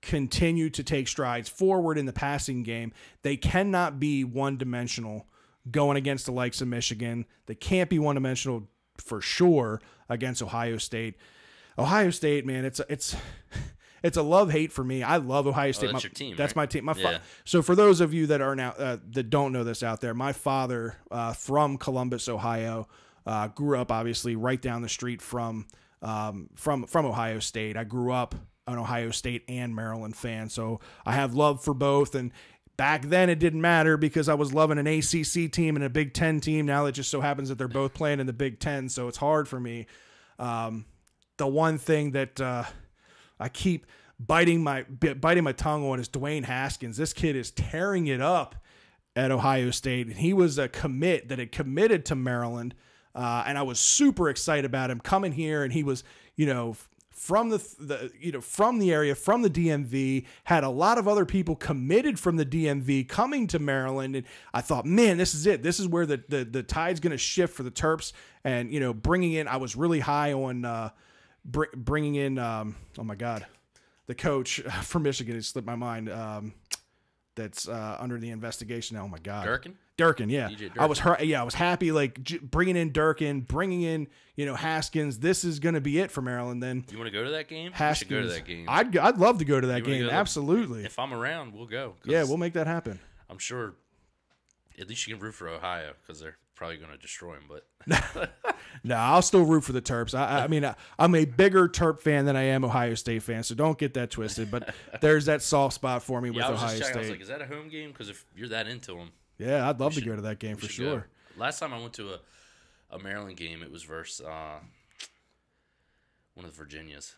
[SPEAKER 1] continue to take strides forward in the passing game. They cannot be one-dimensional going against the likes of Michigan. They can't be one-dimensional for sure against Ohio State. Ohio State, man, it's a love-hate for me. I love Ohio State.
[SPEAKER 3] That's your team.
[SPEAKER 1] That's
[SPEAKER 3] right?
[SPEAKER 1] my team. So for those of you that are now that don't know this out there, my father from Columbus, Ohio, grew up obviously right down the street from Ohio State. I grew up an Ohio State and Maryland fan, so I have love for both. And back then it didn't matter because I was loving an ACC team and a Big Ten team. Now it just so happens that they're both playing in the Big Ten, so it's hard for me. The one thing that I keep biting my tongue on is Dwayne Haskins. This kid is tearing it up at Ohio State, and he was a commit that had committed to Maryland, and I was super excited about him coming here. And he was, from the area, from the DMV, had a lot of other people committed from the DMV coming to Maryland. And I thought, man, this is it. This is where the tide's going to shift for the Terps. And, bringing in, I was really high on bringing in, oh my God, the coach from Michigan. It slipped my mind. That's under the investigation now. Oh my God. Durkin, yeah. Durkin. I was happy, bringing in Durkin, bringing in, Haskins. This is going to be it for Maryland. Then
[SPEAKER 3] you want to go to that game?
[SPEAKER 1] Haskins,
[SPEAKER 3] we should go to that game.
[SPEAKER 1] I'd love to go to that game. Absolutely.
[SPEAKER 3] If I'm around, we'll go.
[SPEAKER 1] Yeah, we'll make that happen.
[SPEAKER 3] I'm sure. At least you can root for Ohio because they're probably going to destroy them. But
[SPEAKER 1] no, I'll still root for the Terps. I mean, I'm a bigger Terp fan than I am Ohio State fan, so don't get that twisted. But there's that soft spot for me with Ohio State.
[SPEAKER 3] I was like, is that a home game? Because if you're that into them.
[SPEAKER 1] Yeah, I'd love to go to that game for sure.
[SPEAKER 3] Go. Last time I went to a Maryland game, it was versus one of the Virginias.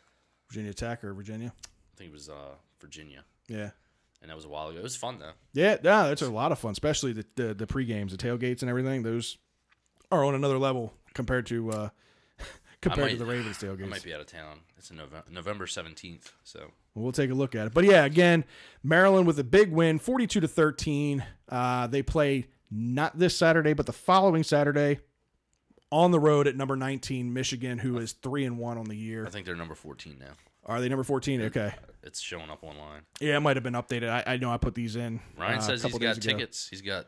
[SPEAKER 1] Virginia Tech or Virginia?
[SPEAKER 3] I think it was Virginia.
[SPEAKER 1] Yeah.
[SPEAKER 3] and that was a while ago. It was fun though.
[SPEAKER 1] Yeah, that's a lot of fun, especially the pre-games, the tailgates and everything. Those are on another level compared to the Ravens tailgates.
[SPEAKER 3] I might be out of town. It's November 17th, so
[SPEAKER 1] we'll take a look at it. But yeah, again, Maryland with a big win, 42-13. They play not this Saturday, but the following Saturday on the road at number 19 Michigan, who is 3-1 on the year.
[SPEAKER 3] I think they're number 14 now.
[SPEAKER 1] Are they number 14? Okay.
[SPEAKER 3] It's showing up online.
[SPEAKER 1] Yeah, it might have been updated. I know I put these in.
[SPEAKER 3] Ryan says he's got tickets. He's got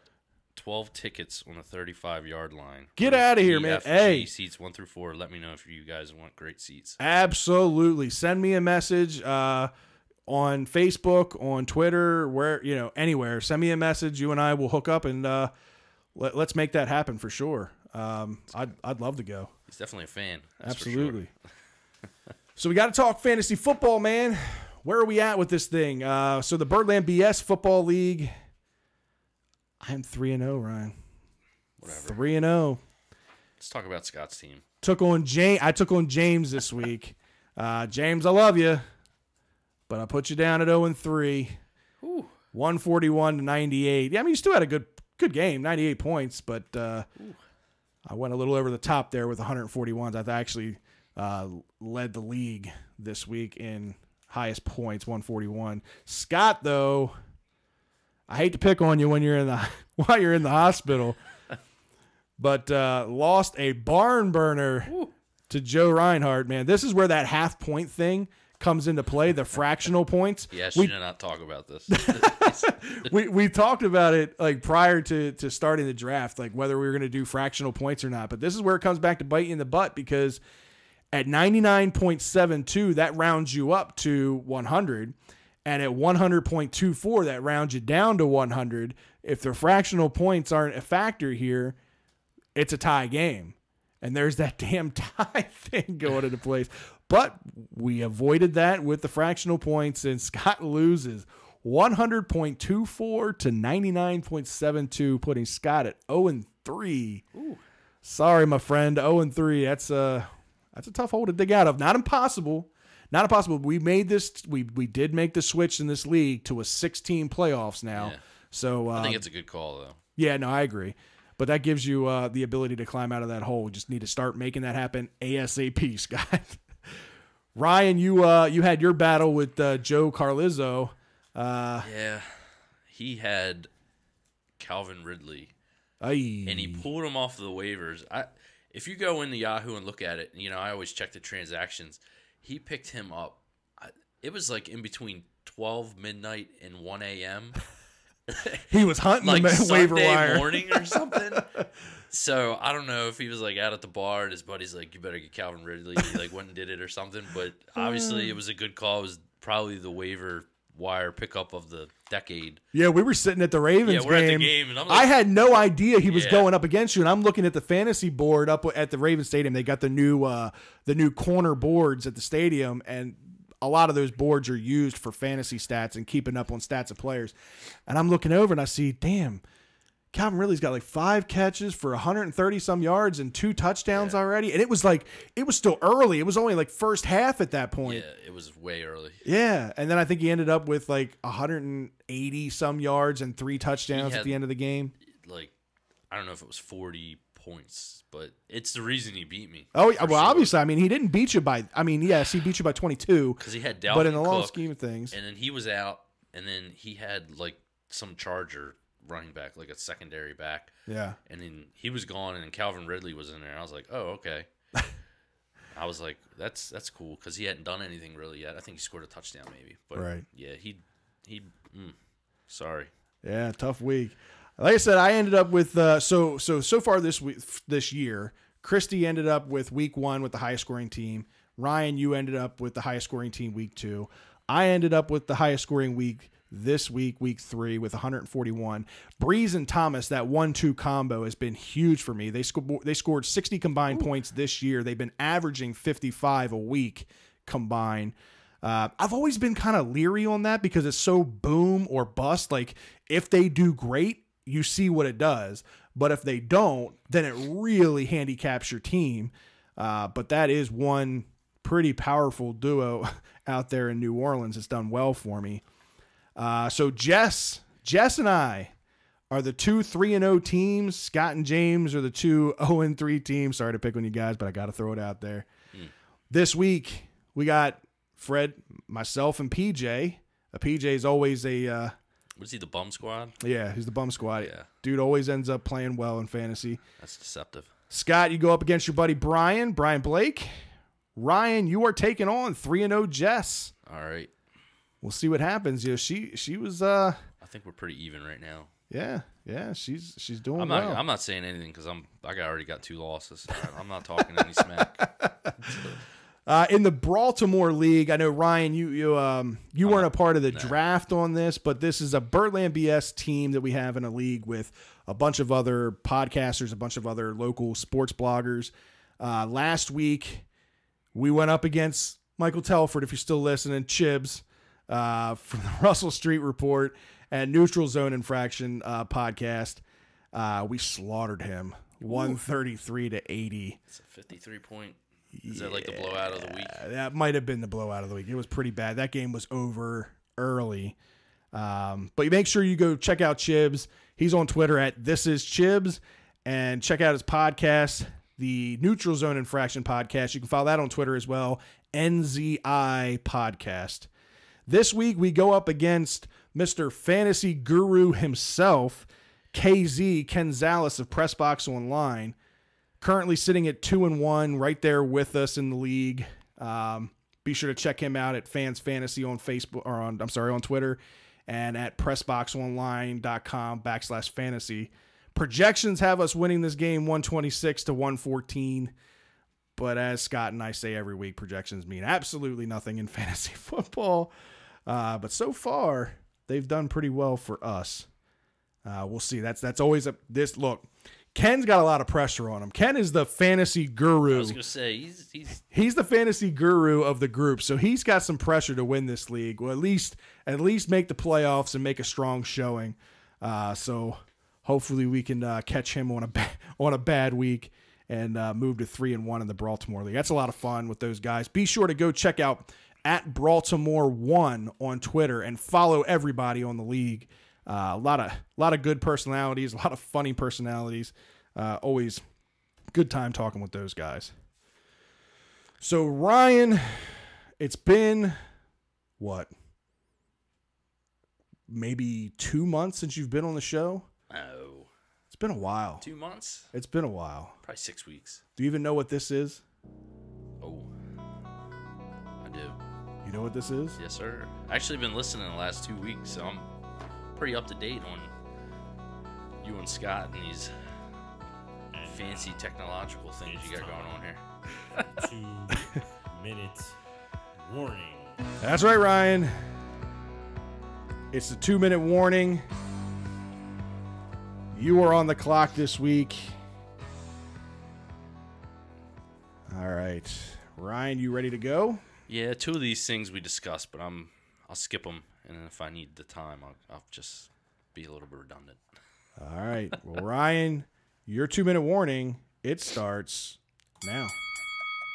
[SPEAKER 3] 12 tickets on the 35-yard line.
[SPEAKER 1] Get out of here, man. Hey.
[SPEAKER 3] Seats 1 through 4. Let me know if you guys want great seats.
[SPEAKER 1] Absolutely. Send me a message on Facebook, on Twitter, anywhere. Send me a message. You and I will hook up and let's make that happen for sure. I'd love to go.
[SPEAKER 3] He's definitely a fan.
[SPEAKER 1] Absolutely. So we got to talk fantasy football, man. Where are we at with this thing? So the Birdland BS Football League. I'm 3-0, Ryan.
[SPEAKER 3] Whatever.
[SPEAKER 1] 3-0.
[SPEAKER 3] Let's talk about Scott's team.
[SPEAKER 1] I took on James this week. James, I love you, but I put you down at 0-3. 141-98. Yeah, I mean, you still had a good game, 98 points, but I went a little over the top there with 141s. I actually led the league this week in highest points, 141. Scott, though, I hate to pick on you when you're while you're in the hospital, but lost a barn burner to Joe Reinhardt. Man, this is where that half point thing comes into play, the fractional points.
[SPEAKER 3] Yes, we did not talk about this.
[SPEAKER 1] we talked about it like prior to starting the draft, like whether we were going to do fractional points or not. But this is where it comes back to bite you in the butt, because at 99.72, that rounds you up to 100. And at 100.24, that rounds you down to 100. If the fractional points aren't a factor here, it's a tie game. And there's that damn tie thing going into place. But we avoided that with the fractional points, and Scott loses 100.24 to 99.72, putting Scott at 0-3. Sorry, my friend, 0-3. That's a tough hole to dig out of. Not impossible. Not impossible. We made this. We did make the switch in this league to a 16 playoffs now.
[SPEAKER 3] Yeah.
[SPEAKER 1] So
[SPEAKER 3] I think it's a good call, though.
[SPEAKER 1] Yeah, no, I agree. But that gives you the ability to climb out of that hole. You just need to start making that happen ASAP, Scott. Ryan, you had your battle with Joe Carlizzo.
[SPEAKER 3] Yeah, he had Calvin Ridley, and he pulled him off the waivers. If you go into Yahoo and look at it, I always check the transactions. He picked him up. It was like in between 12 midnight and 1 a.m.
[SPEAKER 1] He was hunting
[SPEAKER 3] like
[SPEAKER 1] the waiver
[SPEAKER 3] Sunday
[SPEAKER 1] wire
[SPEAKER 3] morning or something. So I don't know if he was like out at the bar and his buddy's like, "You better get Calvin Ridley." He like went and did it or something. But obviously, it was a good call. It was probably the waiver wire pickup of the decade.
[SPEAKER 1] Yeah, we were sitting at the Ravens
[SPEAKER 3] we're at the game, and I'm
[SPEAKER 1] I had no idea he was going up against you, and I'm looking at the fantasy board up at the Ravens Stadium. They got the new corner boards at the stadium, and a lot of those boards are used for fantasy stats and keeping up on stats of players. And I'm looking over and I see, damn, Calvin Ridley's got like 5 catches for 130 some yards and 2 touchdowns already. And it was still early. It was only like first half at that point.
[SPEAKER 3] Yeah, it was way early.
[SPEAKER 1] Yeah. And then I think he ended up with like 180 some yards and 3 touchdowns at the end of the game.
[SPEAKER 3] Like, I don't know if it was 40 points, but it's the reason he beat me.
[SPEAKER 1] Oh, well, obviously, I mean, he didn't beat you by. I mean, yes, he beat you by 22
[SPEAKER 3] because he had Dalvin
[SPEAKER 1] but in the
[SPEAKER 3] Cook,
[SPEAKER 1] long scheme of things,
[SPEAKER 3] and then he was out, and then he had like some Charger running back, like a secondary back.
[SPEAKER 1] Yeah, and
[SPEAKER 3] then he was gone, and then Calvin Ridley was in there. I was like, oh, okay. I was like, that's cool because he hadn't done anything really yet. I think he scored a touchdown maybe, but yeah, he sorry.
[SPEAKER 1] Yeah, tough week. Like I said, I ended up with so far this year, Christy ended up with week 1 with the highest scoring team. Ryan, you ended up with the highest scoring team week 2. I ended up with the highest scoring week this week, week 3, with 141. Breeze and Thomas, that 1-2 combo has been huge for me. They scored 60 combined points this year. They've been averaging 55 a week combined. I've always been kind of leery on that because it's so boom or bust. Like if they do great, you see what it does. But if they don't, then it really handicaps your team. But that is one pretty powerful duo out there in New Orleans that's done well for me. So Jess and I are the two 3-0 teams. Scott and James are the two 0-3 teams. Sorry to pick on you guys, but I got to throw it out there. This week, we got Fred, myself, and PJ. PJ is always a...
[SPEAKER 3] Was he the bum squad?
[SPEAKER 1] Yeah, he's the bum squad.
[SPEAKER 3] Yeah.
[SPEAKER 1] Dude always ends up playing well in fantasy.
[SPEAKER 3] That's deceptive.
[SPEAKER 1] Scott, you go up against your buddy Brian Blake. Ryan, you are taking on 3-0 Jess.
[SPEAKER 3] All right.
[SPEAKER 1] We'll see what happens. You know, she was
[SPEAKER 3] I think we're pretty even right now.
[SPEAKER 1] Yeah, she's doing
[SPEAKER 3] I'm
[SPEAKER 1] well.
[SPEAKER 3] I'm not saying anything because already got 2 losses. I'm not talking any smack.
[SPEAKER 1] In the Baltimore League, I know Ryan, you weren't a part of the draft on this, but this is a Birdland BS team that we have in a league with a bunch of other podcasters, a bunch of other local sports bloggers. Last week, we went up against Michael Telford, if you're still listening, Chibs, from the Russell Street Report and Neutral Zone Infraction podcast. We slaughtered him 133-80.
[SPEAKER 3] It's a 53-point. Is that like the blowout of the week?
[SPEAKER 1] That might have been the blowout of the week. It was pretty bad. That game was over early. But you make sure you go check out Chibs. He's on Twitter at ThisIsChibs. And check out his podcast, the Neutral Zone Infraction podcast. You can follow that on Twitter as well, NZI Podcast. This week we go up against Mr. Fantasy Guru himself, KZ, Ken Zales of Pressbox Online. Currently sitting at 2-1, right there with us in the league. Be sure to check him out at Fans Fantasy on Facebook, or on Twitter, and at pressboxonline.com/fantasy. Projections have us winning this game 126-114. But as Scott and I say every week, projections mean absolutely nothing in fantasy football. But so far, they've done pretty well for us. We'll see. That's always look. Ken's got a lot of pressure on him. Ken is the fantasy guru.
[SPEAKER 3] I was going to say,
[SPEAKER 1] he's the fantasy guru of the group, so he's got some pressure to win this league. Well, at least make the playoffs and make a strong showing. So hopefully we can catch him on a bad week and move to 3-1 in the Baltimore League. That's a lot of fun with those guys. Be sure to go check out at Baltimore1 on Twitter and follow everybody on the league. A lot of good personalities, a lot of funny personalities. Always good time talking with those guys. So Ryan, it's been what? Maybe 2 months since you've been on the show?
[SPEAKER 3] Oh.
[SPEAKER 1] It's been a while.
[SPEAKER 3] 2 months?
[SPEAKER 1] It's been a while.
[SPEAKER 3] Probably 6 weeks.
[SPEAKER 1] Do you even know what this is?
[SPEAKER 3] Oh. I do.
[SPEAKER 1] You know what this is?
[SPEAKER 3] Yes, sir. I actually been listening the last 2 weeks, so I'm pretty up to date on you and Scott and these fancy technological things you got going on here.
[SPEAKER 4] 2-minute warning.
[SPEAKER 1] That's right, Ryan. It's the 2-minute warning. You are on the clock this week. All right. Ryan, you ready to go?
[SPEAKER 3] Yeah, 2 of these things we discussed, but I'll skip them, and then if I need the time, I'll just be a little bit redundant.
[SPEAKER 1] All right. Well, Ryan, your 2-minute warning, it starts now.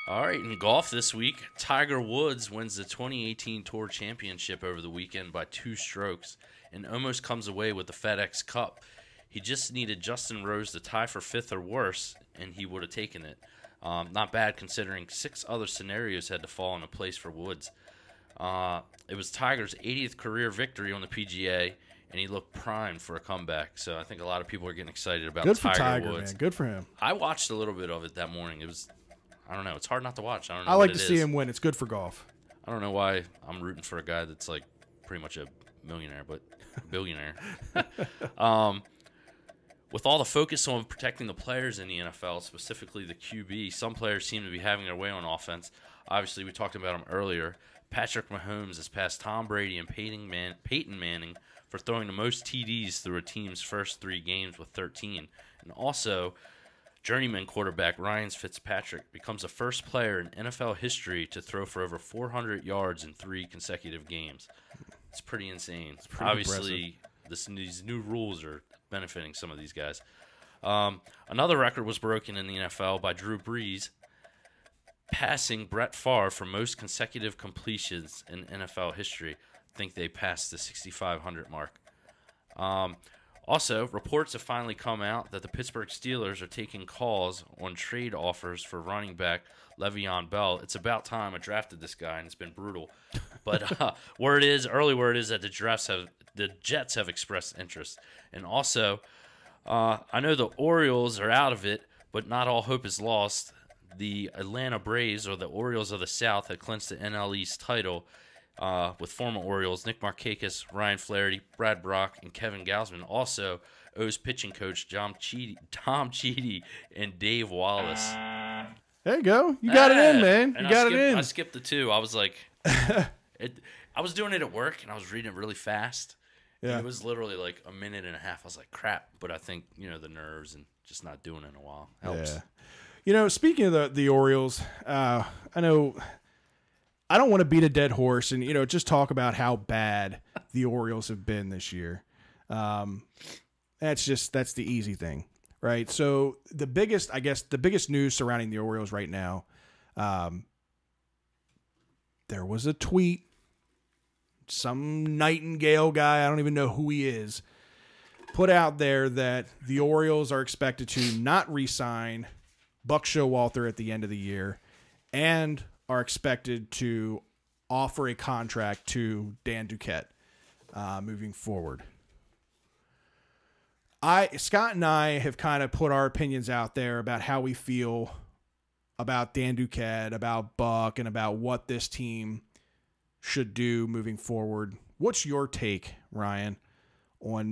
[SPEAKER 3] All right, in golf this week, Tiger Woods wins the 2018 Tour Championship over the weekend by 2 strokes and almost comes away with the FedEx Cup. He just needed Justin Rose to tie for 5th or worse, and he would have taken it. Not bad considering 6 other scenarios had to fall into place for Woods. It was Tiger's 80th career victory on the PGA, and he looked primed for a comeback. So I think a lot of people are getting excited about
[SPEAKER 1] Good for
[SPEAKER 3] Tiger
[SPEAKER 1] Tiger,
[SPEAKER 3] Woods.
[SPEAKER 1] man. Good for him.
[SPEAKER 3] I watched a little bit of it that morning. It was, I don't know, it's hard not to watch. I don't know.
[SPEAKER 1] I
[SPEAKER 3] what
[SPEAKER 1] like to
[SPEAKER 3] it
[SPEAKER 1] see
[SPEAKER 3] is.
[SPEAKER 1] him win. It's good for golf.
[SPEAKER 3] I don't know why I'm rooting for a guy that's like pretty much a millionaire, but billionaire. With all the focus on protecting the players in the NFL, specifically the QB, some players seem to be having their way on offense. Obviously, we talked about him earlier. Patrick Mahomes has passed Tom Brady and Peyton Manning for throwing the most TDs through a team's first 3 games with 13. And also, journeyman quarterback Ryan Fitzpatrick becomes the first player in NFL history to throw for over 400 yards in 3 consecutive games. It's pretty insane.
[SPEAKER 1] It's pretty
[SPEAKER 3] Obviously, these new rules are benefiting some of these guys. Another record was broken in the NFL by Drew Brees, passing Brett Favre for most consecutive completions in NFL history. think they passed the 6,500 mark. Also, reports have finally come out that the Pittsburgh Steelers are taking calls on trade offers for running back Le'Veon Bell. It's about time. I drafted this guy, and it's been brutal. But early word is that the Jets have expressed interest. And also, I know the Orioles are out of it, but not all hope is lost. The Atlanta Braves, or the Orioles of the South, had clinched the NL East title with former Orioles Nick Markakis, Ryan Flaherty, Brad Brock, and Kevin Gausman. Also, O's pitching coach Tom Cheedy, and Dave Wallace.
[SPEAKER 1] There you go. You got it in, man. You got it in.
[SPEAKER 3] I skipped the 2. I was like, I was doing it at work, and I was reading it really fast. Yeah. It was literally like a minute and a half. I was like, crap. But I think, the nerves and just not doing it in a while helps.
[SPEAKER 1] Yeah. Speaking of the Orioles, I know I don't want to beat a dead horse and, just talk about how bad the Orioles have been this year. That's the easy thing, right? So the biggest news surrounding the Orioles right now, there was a tweet. Some Nightingale guy, I don't even know who he is, put out there that the Orioles are expected to not re-sign Buck Showalter at the end of the year and are expected to offer a contract to Dan Duquette moving forward. Scott and I have kind of put our opinions out there about how we feel about Dan Duquette, about Buck, and about what this team should do moving forward. What's your take, Ryan, on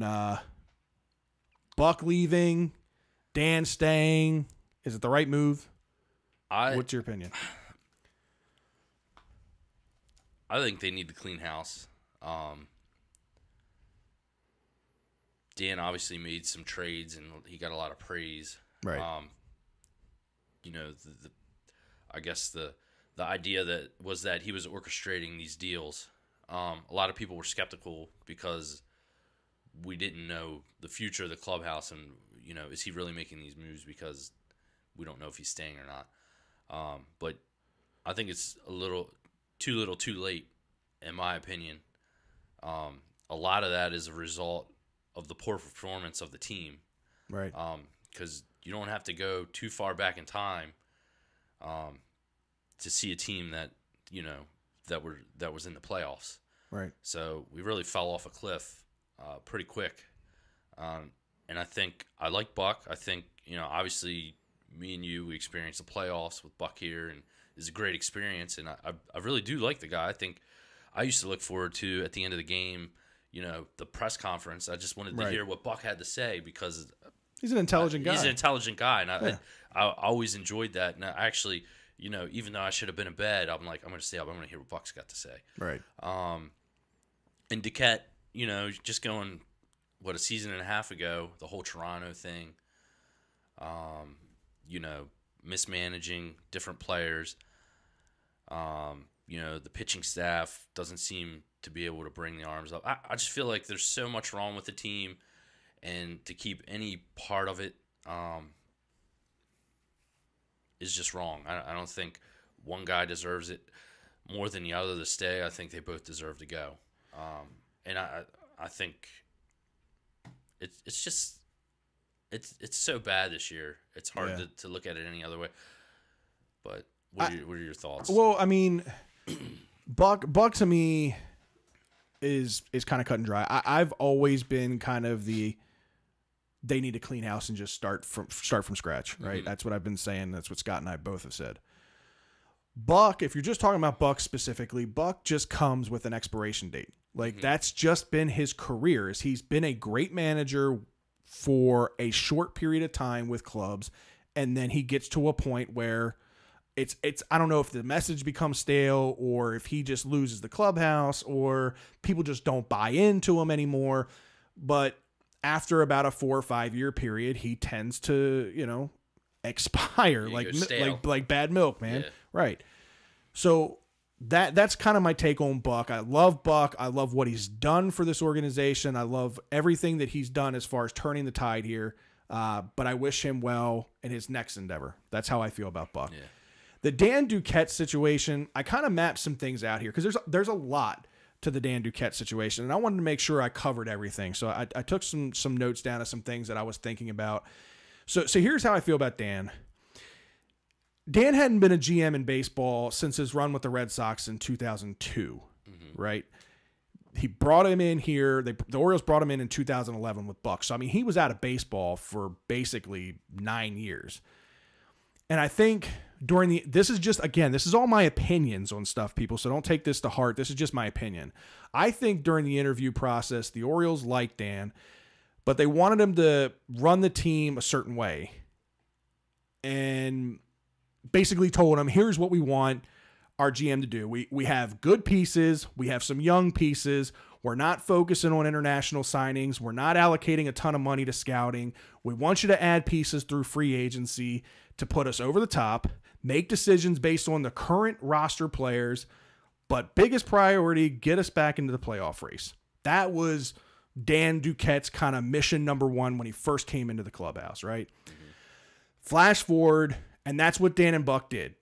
[SPEAKER 1] Buck leaving, Dan staying? Is it the right move? What's your opinion?
[SPEAKER 3] I think they need to clean house. Dan obviously made some trades, and he got a lot of praise.
[SPEAKER 1] Right.
[SPEAKER 3] I guess the idea that he was orchestrating these deals. A lot of people were skeptical because we didn't know the future of the clubhouse, and is he really making these moves because we don't know if he's staying or not. But I think it's a little too late, in my opinion. A lot of that is a result of the poor performance of the team,
[SPEAKER 1] right?
[SPEAKER 3] Because you don't have to go too far back in time to see a team that that was in the playoffs.
[SPEAKER 1] Right.
[SPEAKER 3] So we really fell off a cliff pretty quick. And I think I like Buck. I think, obviously me and you, we experienced the playoffs with Buck here, and it's a great experience. And I really do like the guy. I think I used to look forward to, at the end of the game, the press conference. I just wanted to hear what Buck had to say because
[SPEAKER 1] he's an intelligent guy.
[SPEAKER 3] He's an intelligent guy. And I always enjoyed that. And I actually, even though I should have been in bed, I'm like, I'm going to stay up. I'm going to hear what Buck's got to say.
[SPEAKER 1] Right.
[SPEAKER 3] And Duquette, just going, a season and a half ago, the whole Toronto thing, mismanaging different players, the pitching staff doesn't seem to be able to bring the arms up. I just feel like there's so much wrong with the team, and to keep any part of it is just wrong. I don't think one guy deserves it more than the other to stay. I think they both deserve to go. And I think it's just it's so bad this year. It's hard to look at it any other way. But what are your thoughts?
[SPEAKER 1] Well, I mean, Buck to me is kind of cut and dry. I've always been kind of they need to clean house and just start from scratch, right? Mm-hmm. That's what I've been saying. That's what Scott and I both have said. Buck, if you're just talking about Buck specifically, Buck just comes with an expiration date. Like, that's just been his career. He's been a great manager for a short period of time with clubs, and then he gets to a point where it's I don't know if the message becomes stale, or if he just loses the clubhouse, or people just don't buy into him anymore. But after about a 4 or 5 year period, he tends to, expire like bad milk, man. Yeah. Right. So that's kind of my take on Buck. I love Buck. I love what he's done for this organization. I love everything that he's done as far as turning the tide here. But I wish him well in his next endeavor. That's how I feel about Buck. Yeah. The Dan Duquette situation, I kind of mapped some things out here because there's a lot to the Dan Duquette situation, and I wanted to make sure I covered everything. So I took some notes down of some things that I was thinking about. So here's how I feel about Dan. Dan hadn't been a GM in baseball since his run with the Red Sox in 2002, right? He brought him in here. The Orioles brought him in 2011 with Buck. So, I mean, he was out of baseball for basically 9 years. And I think this is all my opinions on stuff, people. So don't take this to heart. This is just my opinion. I think during the interview process, the Orioles liked Dan, but they wanted him to run the team a certain way. And basically told him, here's what we want our GM to do. We have good pieces. We have some young pieces. We're not focusing on international signings. We're not allocating a ton of money to scouting. We want you to add pieces through free agency to put us over the top, make decisions based on the current roster players, but biggest priority, get us back into the playoff race. That was Dan Duquette's kind of mission number one when he first came into the clubhouse, right? Flash forward, and that's what Dan and Buck did.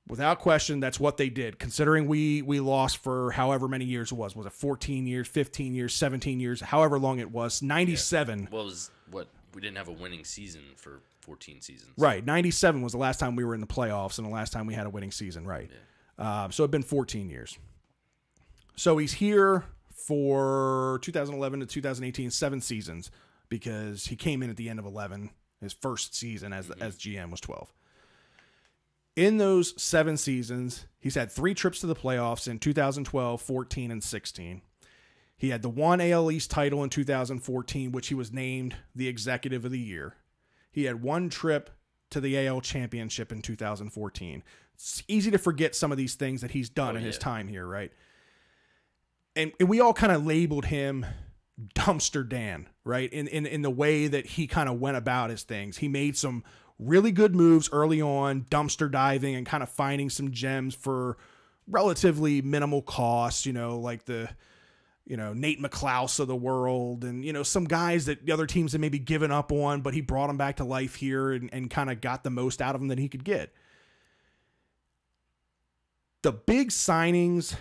[SPEAKER 1] Without question, that's what they did, considering we lost for however many years it was. Was it 14 years, 15 years, 17 years, however long it was? 97.
[SPEAKER 3] Yeah. Well, we didn't have a winning season for 14 seasons.
[SPEAKER 1] Right. 97 was the last time we were in the playoffs and the last time we had a winning season, right? Yeah. So it'd been 14 years. So he's here for 2011 to 2018, 7 seasons, because he came in at the end of 11. His first season as GM was 12. In those 7 seasons, he's had 3 trips to the playoffs in 2012, 14, and 16. He had the 1 AL East title in 2014, which he was named the Executive of the Year. He had 1 trip to the AL Championship in 2014. It's easy to forget some of these things that he's done in his time here, right? And we all kind of labeled him Dumpster Dan, right? In the way that he kind of went about his things. He made some really good moves early on, dumpster diving and kind of finding some gems for relatively minimal costs, like the, Nate McClouse of the world and, some guys that the other teams had maybe given up on, but he brought them back to life here and kind of got the most out of them that he could get. The big signings,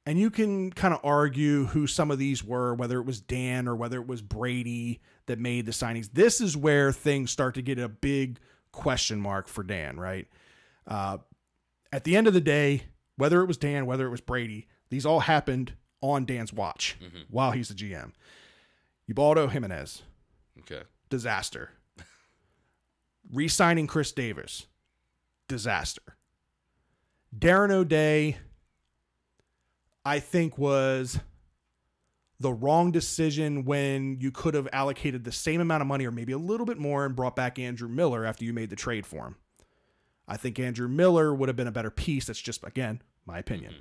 [SPEAKER 1] and you can kind of argue who some of these were, whether it was Dan or whether it was Brady that made the signings. This is where things start to get a big question mark for Dan, right? At the end of the day, whether it was Dan, whether it was Brady, these all happened on Dan's watch while he's the GM. Ubaldo Jimenez.
[SPEAKER 3] Okay.
[SPEAKER 1] Disaster. Re-signing Chris Davis. Disaster. Darren O'Day, I think, was the wrong decision when you could have allocated the same amount of money or maybe a little bit more and brought back Andrew Miller after you made the trade for him. I think Andrew Miller would have been a better piece. That's just, again, my opinion.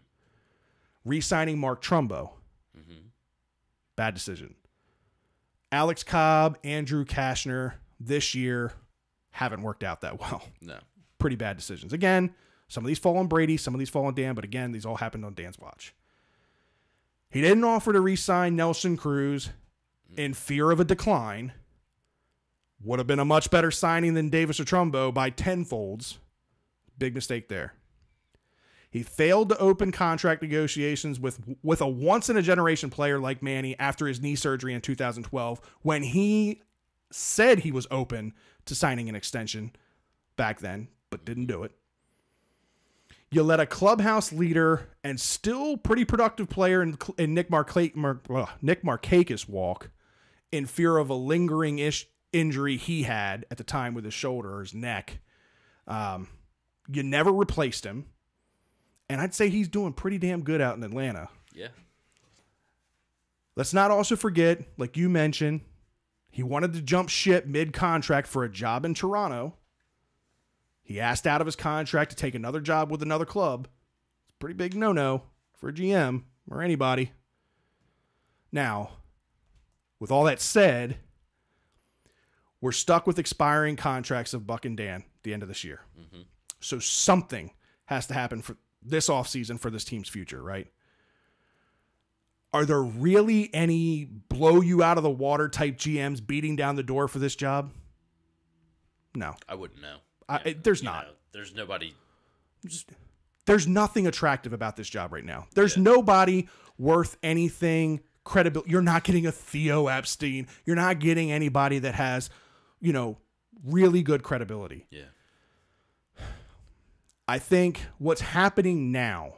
[SPEAKER 1] Re-signing Mark Trumbo. Bad decision. Alex Cobb, Andrew Kashner this year haven't worked out that well.
[SPEAKER 3] No.
[SPEAKER 1] Pretty bad decisions. Again, some of these fall on Brady, some of these fall on Dan, but again, these all happened on Dan's watch. He didn't offer to re-sign Nelson Cruz in fear of a decline. Would have been a much better signing than Davis or Trumbo by tenfolds. Big mistake there. He failed to open contract negotiations with a once-in-a-generation player like Manny after his knee surgery in 2012 when he said he was open to signing an extension back then, but didn't do it. You let a clubhouse leader and still pretty productive player in Nick Markakis walk in fear of a lingering injury he had at the time with his shoulder or his neck. You never replaced him. And I'd say he's doing pretty damn good out in Atlanta.
[SPEAKER 3] Yeah.
[SPEAKER 1] Let's not also forget, like you mentioned, he wanted to jump ship mid-contract for a job in Toronto. He asked out of his contract to take another job with another club. It's a pretty big no-no for a GM or anybody. Now, with all that said, we're stuck with expiring contracts of Buck and Dan at the end of this year. So something has to happen for this offseason for this team's future, right? Are there really any blow you out of the water type GMs beating down the door for this job? No.
[SPEAKER 3] I wouldn't know.
[SPEAKER 1] There's not.
[SPEAKER 3] There's nobody
[SPEAKER 1] There's nothing attractive about this job right now. There's nobody worth anything credible. You're not getting a Theo Epstein. You're not getting anybody that has, really good credibility.
[SPEAKER 3] Yeah.
[SPEAKER 1] I think what's happening now,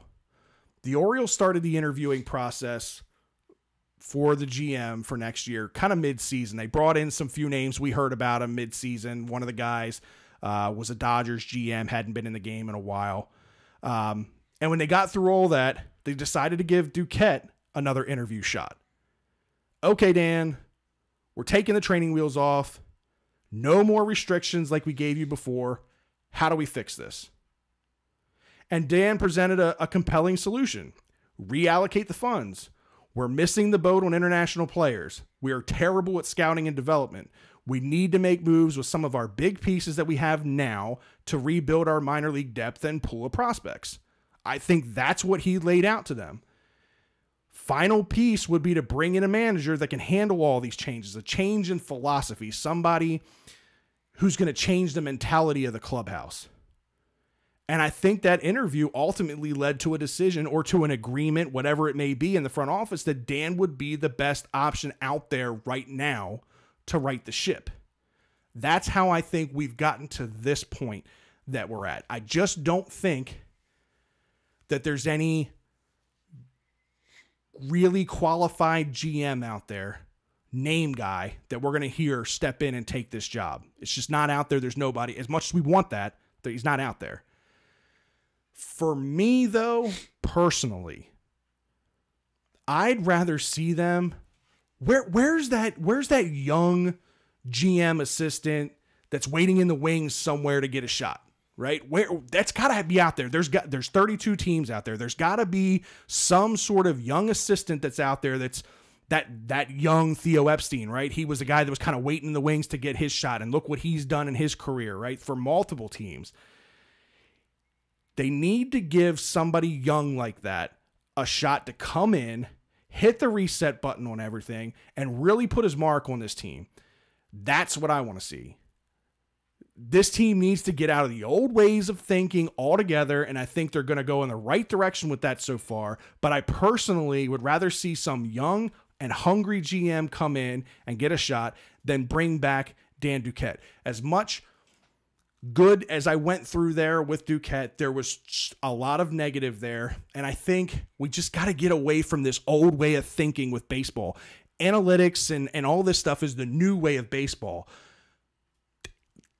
[SPEAKER 1] the Orioles started the interviewing process for the GM for next year, kind of mid-season. They brought in some few names. We heard about them mid-season. One of the guys was a Dodgers GM, hadn't been in the game in a while. And when they got through all that, they decided to give Duquette another interview shot. Okay, Dan, we're taking the training wheels off. No more restrictions like we gave you before. How do we fix this? And Dan presented a compelling solution. Reallocate the funds. We're missing the boat on international players. We are terrible at scouting and development. We need to make moves with some of our big pieces that we have now to rebuild our minor league depth and pool of prospects. I think that's what he laid out to them. Final piece would be to bring in a manager that can handle all these changes, a change in philosophy, somebody who's going to change the mentality of the clubhouse. And I think that interview ultimately led to a decision or to an agreement, whatever it may be in the front office, that Dan would be the best option out there right now to right the ship. That's how I think we've gotten to this point that we're at. I just don't think that there's any really qualified GM out there, name guy, that we're going to hear step in and take this job. It's just not out there. There's nobody. As much as we want that he's not out there. For me, though, personally, I'd rather see them. Where's that young GM assistant that's waiting in the wings somewhere to get a shot? Right? That's got to be out there. There's 32 teams out there. There's got to be some sort of young assistant that's out there that's that young Theo Epstein, right? He was the guy that was kind of waiting in the wings to get his shot, and look what he's done in his career, right? For multiple teams. They need to give somebody young like that a shot to come in, hit the reset button on everything, and really put his mark on this team. That's what I want to see. This team needs to get out of the old ways of thinking altogether, and I think they're going to go in the right direction with that so far. But I personally would rather see some young and hungry GM come in and get a shot than bring back Dan Duquette. As much good as I went through there with Duquette, there was a lot of negative there, and I think we just got to get away from this old way of thinking with baseball. Analytics and all this stuff is the new way of baseball.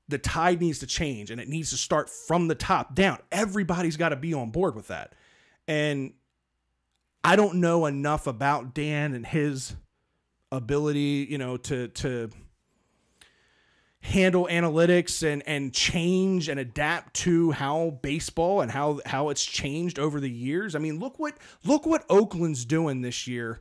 [SPEAKER 1] The tide needs to change, and it needs to start from the top down. Everybody's got to be on board with that. And I don't know enough about Dan and his ability, to handle analytics and change and adapt to how baseball and how it's changed over the years. I mean, look what Oakland's doing this year.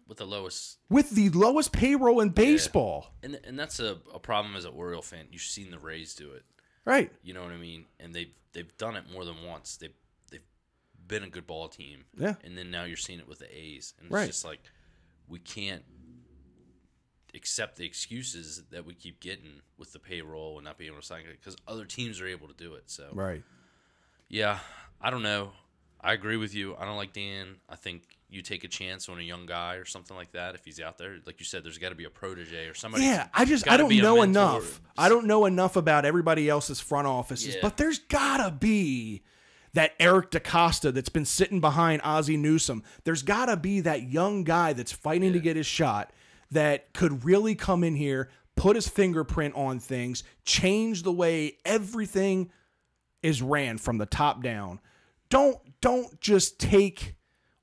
[SPEAKER 3] With the
[SPEAKER 1] lowest payroll in baseball.
[SPEAKER 3] Yeah. And that's a problem as an Oriole fan. You've seen the Rays do it.
[SPEAKER 1] Right.
[SPEAKER 3] You know what I mean? And they've done it more than once. They've been a good ball team.
[SPEAKER 1] Yeah.
[SPEAKER 3] And then now you're seeing it with the A's. And
[SPEAKER 1] right.
[SPEAKER 3] It's just like we can't accept the excuses that we keep getting with the payroll and not being able to sign it because other teams are able to do it. So
[SPEAKER 1] right.
[SPEAKER 3] Yeah, I don't know. I agree with you. I don't like Dan. I think you take a chance on a young guy or something like that if he's out there. Like you said, there's got to be a protege or somebody.
[SPEAKER 1] Yeah, I don't know enough. I don't know enough about everybody else's front offices, but there's got to be that Eric DaCosta that's been sitting behind Ozzie Newsome. There's got to be that young guy that's fighting to get his shot that could really come in here, put his fingerprint on things, change the way everything is ran from the top down. Don't just take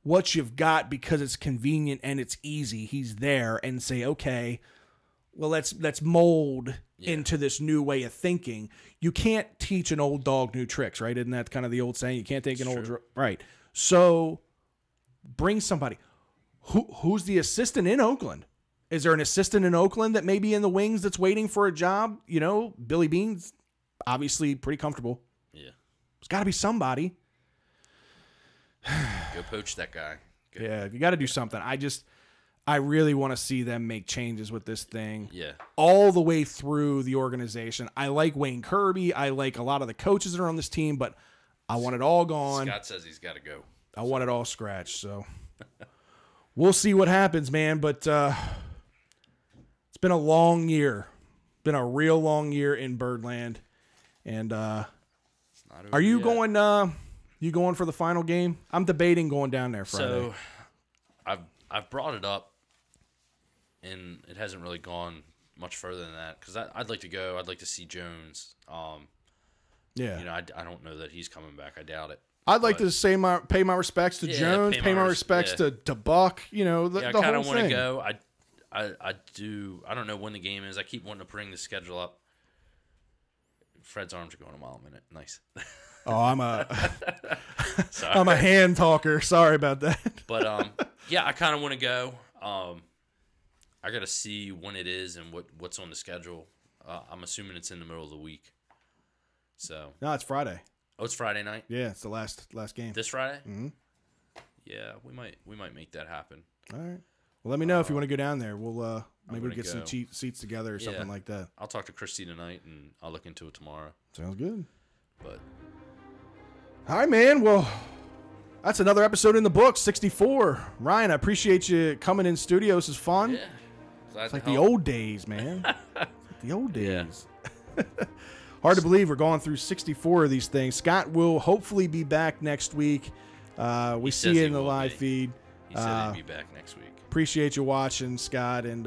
[SPEAKER 1] what you've got because it's convenient and it's easy. He's there and say, okay, well, let's mold into this new way of thinking. You can't teach an old dog new tricks, right? Isn't that kind of the old saying? You can't take an old right. So bring somebody. Who's the assistant in Oakland? Is there an assistant in Oakland that may be in the wings that's waiting for a job? Billy Bean's obviously pretty comfortable.
[SPEAKER 3] Yeah.
[SPEAKER 1] There's got to be somebody.
[SPEAKER 3] Go poach that guy.
[SPEAKER 1] Yeah, you got to do something. I really want to see them make changes with this thing.
[SPEAKER 3] Yeah.
[SPEAKER 1] All the way through the organization. I like Wayne Kirby. I like a lot of the coaches that are on this team, but I want it all gone.
[SPEAKER 3] Scott says he's got to go.
[SPEAKER 1] I want it all scratched. So we'll see what happens, man. But it's been a long year. Been a real long year in Birdland. And are you
[SPEAKER 3] yet.
[SPEAKER 1] going? You going for the final game? I'm debating going down there Friday.
[SPEAKER 3] So I've brought it up, and it hasn't really gone much further than that because I'd like to go. I'd like to see Jones.
[SPEAKER 1] Yeah.
[SPEAKER 3] You know, I don't know that he's coming back. I doubt it.
[SPEAKER 1] I'd like to pay my respects to Jones, pay my respects to Buck. You know, the
[SPEAKER 3] I
[SPEAKER 1] whole
[SPEAKER 3] kind of want to
[SPEAKER 1] thing.
[SPEAKER 3] go. I do. I don't know when the game is. I keep wanting to bring the schedule up. Fred's arms are going a mile a minute. Nice.
[SPEAKER 1] Oh, I'm a hand talker. Sorry about that.
[SPEAKER 3] But yeah, I kind of want to go. I got to see when it is and what's on the schedule. I'm assuming it's in the middle of the week. So
[SPEAKER 1] No, it's Friday.
[SPEAKER 3] Oh, it's Friday night.
[SPEAKER 1] Yeah, it's the last game.
[SPEAKER 3] This Friday.
[SPEAKER 1] Mm-hmm.
[SPEAKER 3] Yeah, we might make that happen.
[SPEAKER 1] All right. Well, let me know if you want to go down there. We'll maybe
[SPEAKER 3] gonna
[SPEAKER 1] get some
[SPEAKER 3] go.
[SPEAKER 1] cheap seats together or something like that.
[SPEAKER 3] I'll talk to Christy tonight and I'll look into it tomorrow.
[SPEAKER 1] Sounds good.
[SPEAKER 3] But
[SPEAKER 1] All right, man. Well, that's another episode in the book, 64. Ryan, I appreciate you coming in studio. This is fun.
[SPEAKER 3] yeah, glad
[SPEAKER 1] It's like
[SPEAKER 3] to
[SPEAKER 1] the
[SPEAKER 3] help.
[SPEAKER 1] old days, man. It's like the old
[SPEAKER 3] Yeah.
[SPEAKER 1] days. Hard to believe we're going through 64 of these things. Scott will hopefully be back next week. We see
[SPEAKER 3] says
[SPEAKER 1] it
[SPEAKER 3] he
[SPEAKER 1] in the
[SPEAKER 3] will
[SPEAKER 1] live
[SPEAKER 3] be.
[SPEAKER 1] feed.
[SPEAKER 3] He said he'd be back next week.
[SPEAKER 1] Appreciate you watching, Scott, and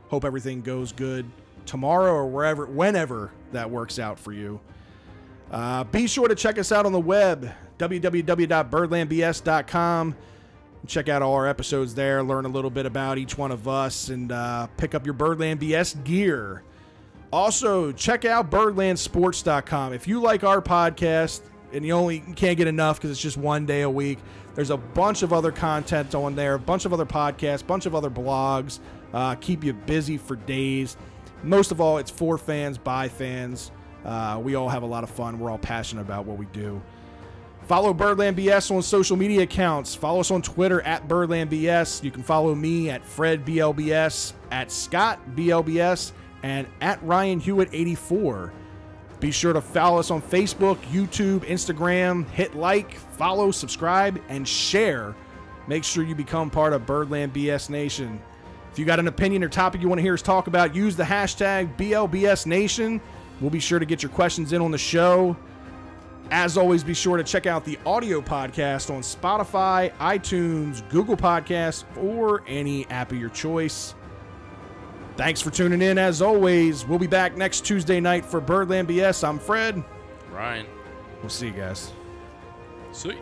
[SPEAKER 1] hope everything goes good tomorrow or whenever that works out for you. Be sure to check us out on the web, www.birdlandbs.com. Check out all our episodes there, learn a little bit about each one of us, and pick up your Birdland BS gear. Also, check out birdlandsports.com. If you like our podcast and you can't get enough because it's just one day a week, there's a bunch of other content on there, a bunch of other podcasts, a bunch of other blogs. Keep you busy for days. Most of all, it's for fans, by fans. We all have a lot of fun. We're all passionate about what we do. Follow Birdland BS on social media accounts. Follow us on Twitter at Birdland BS. You can follow me at Fred BLBS, at Scott BLBS, and at Ryan Hewitt 84. Be sure to follow us on Facebook, YouTube, Instagram. Hit like, follow, subscribe, and share. Make sure you become part of Birdland BS Nation. If you got an opinion or topic you want to hear us talk about, use the hashtag BLBS Nation. We'll be sure to get your questions in on the show. As always, be sure to check out the audio podcast on Spotify, iTunes, Google Podcasts, or any app of your choice. Thanks for tuning in. As always, we'll be back next Tuesday night for Birdland BS. I'm Fred.
[SPEAKER 3] Ryan.
[SPEAKER 1] We'll see you guys.
[SPEAKER 3] Sweet.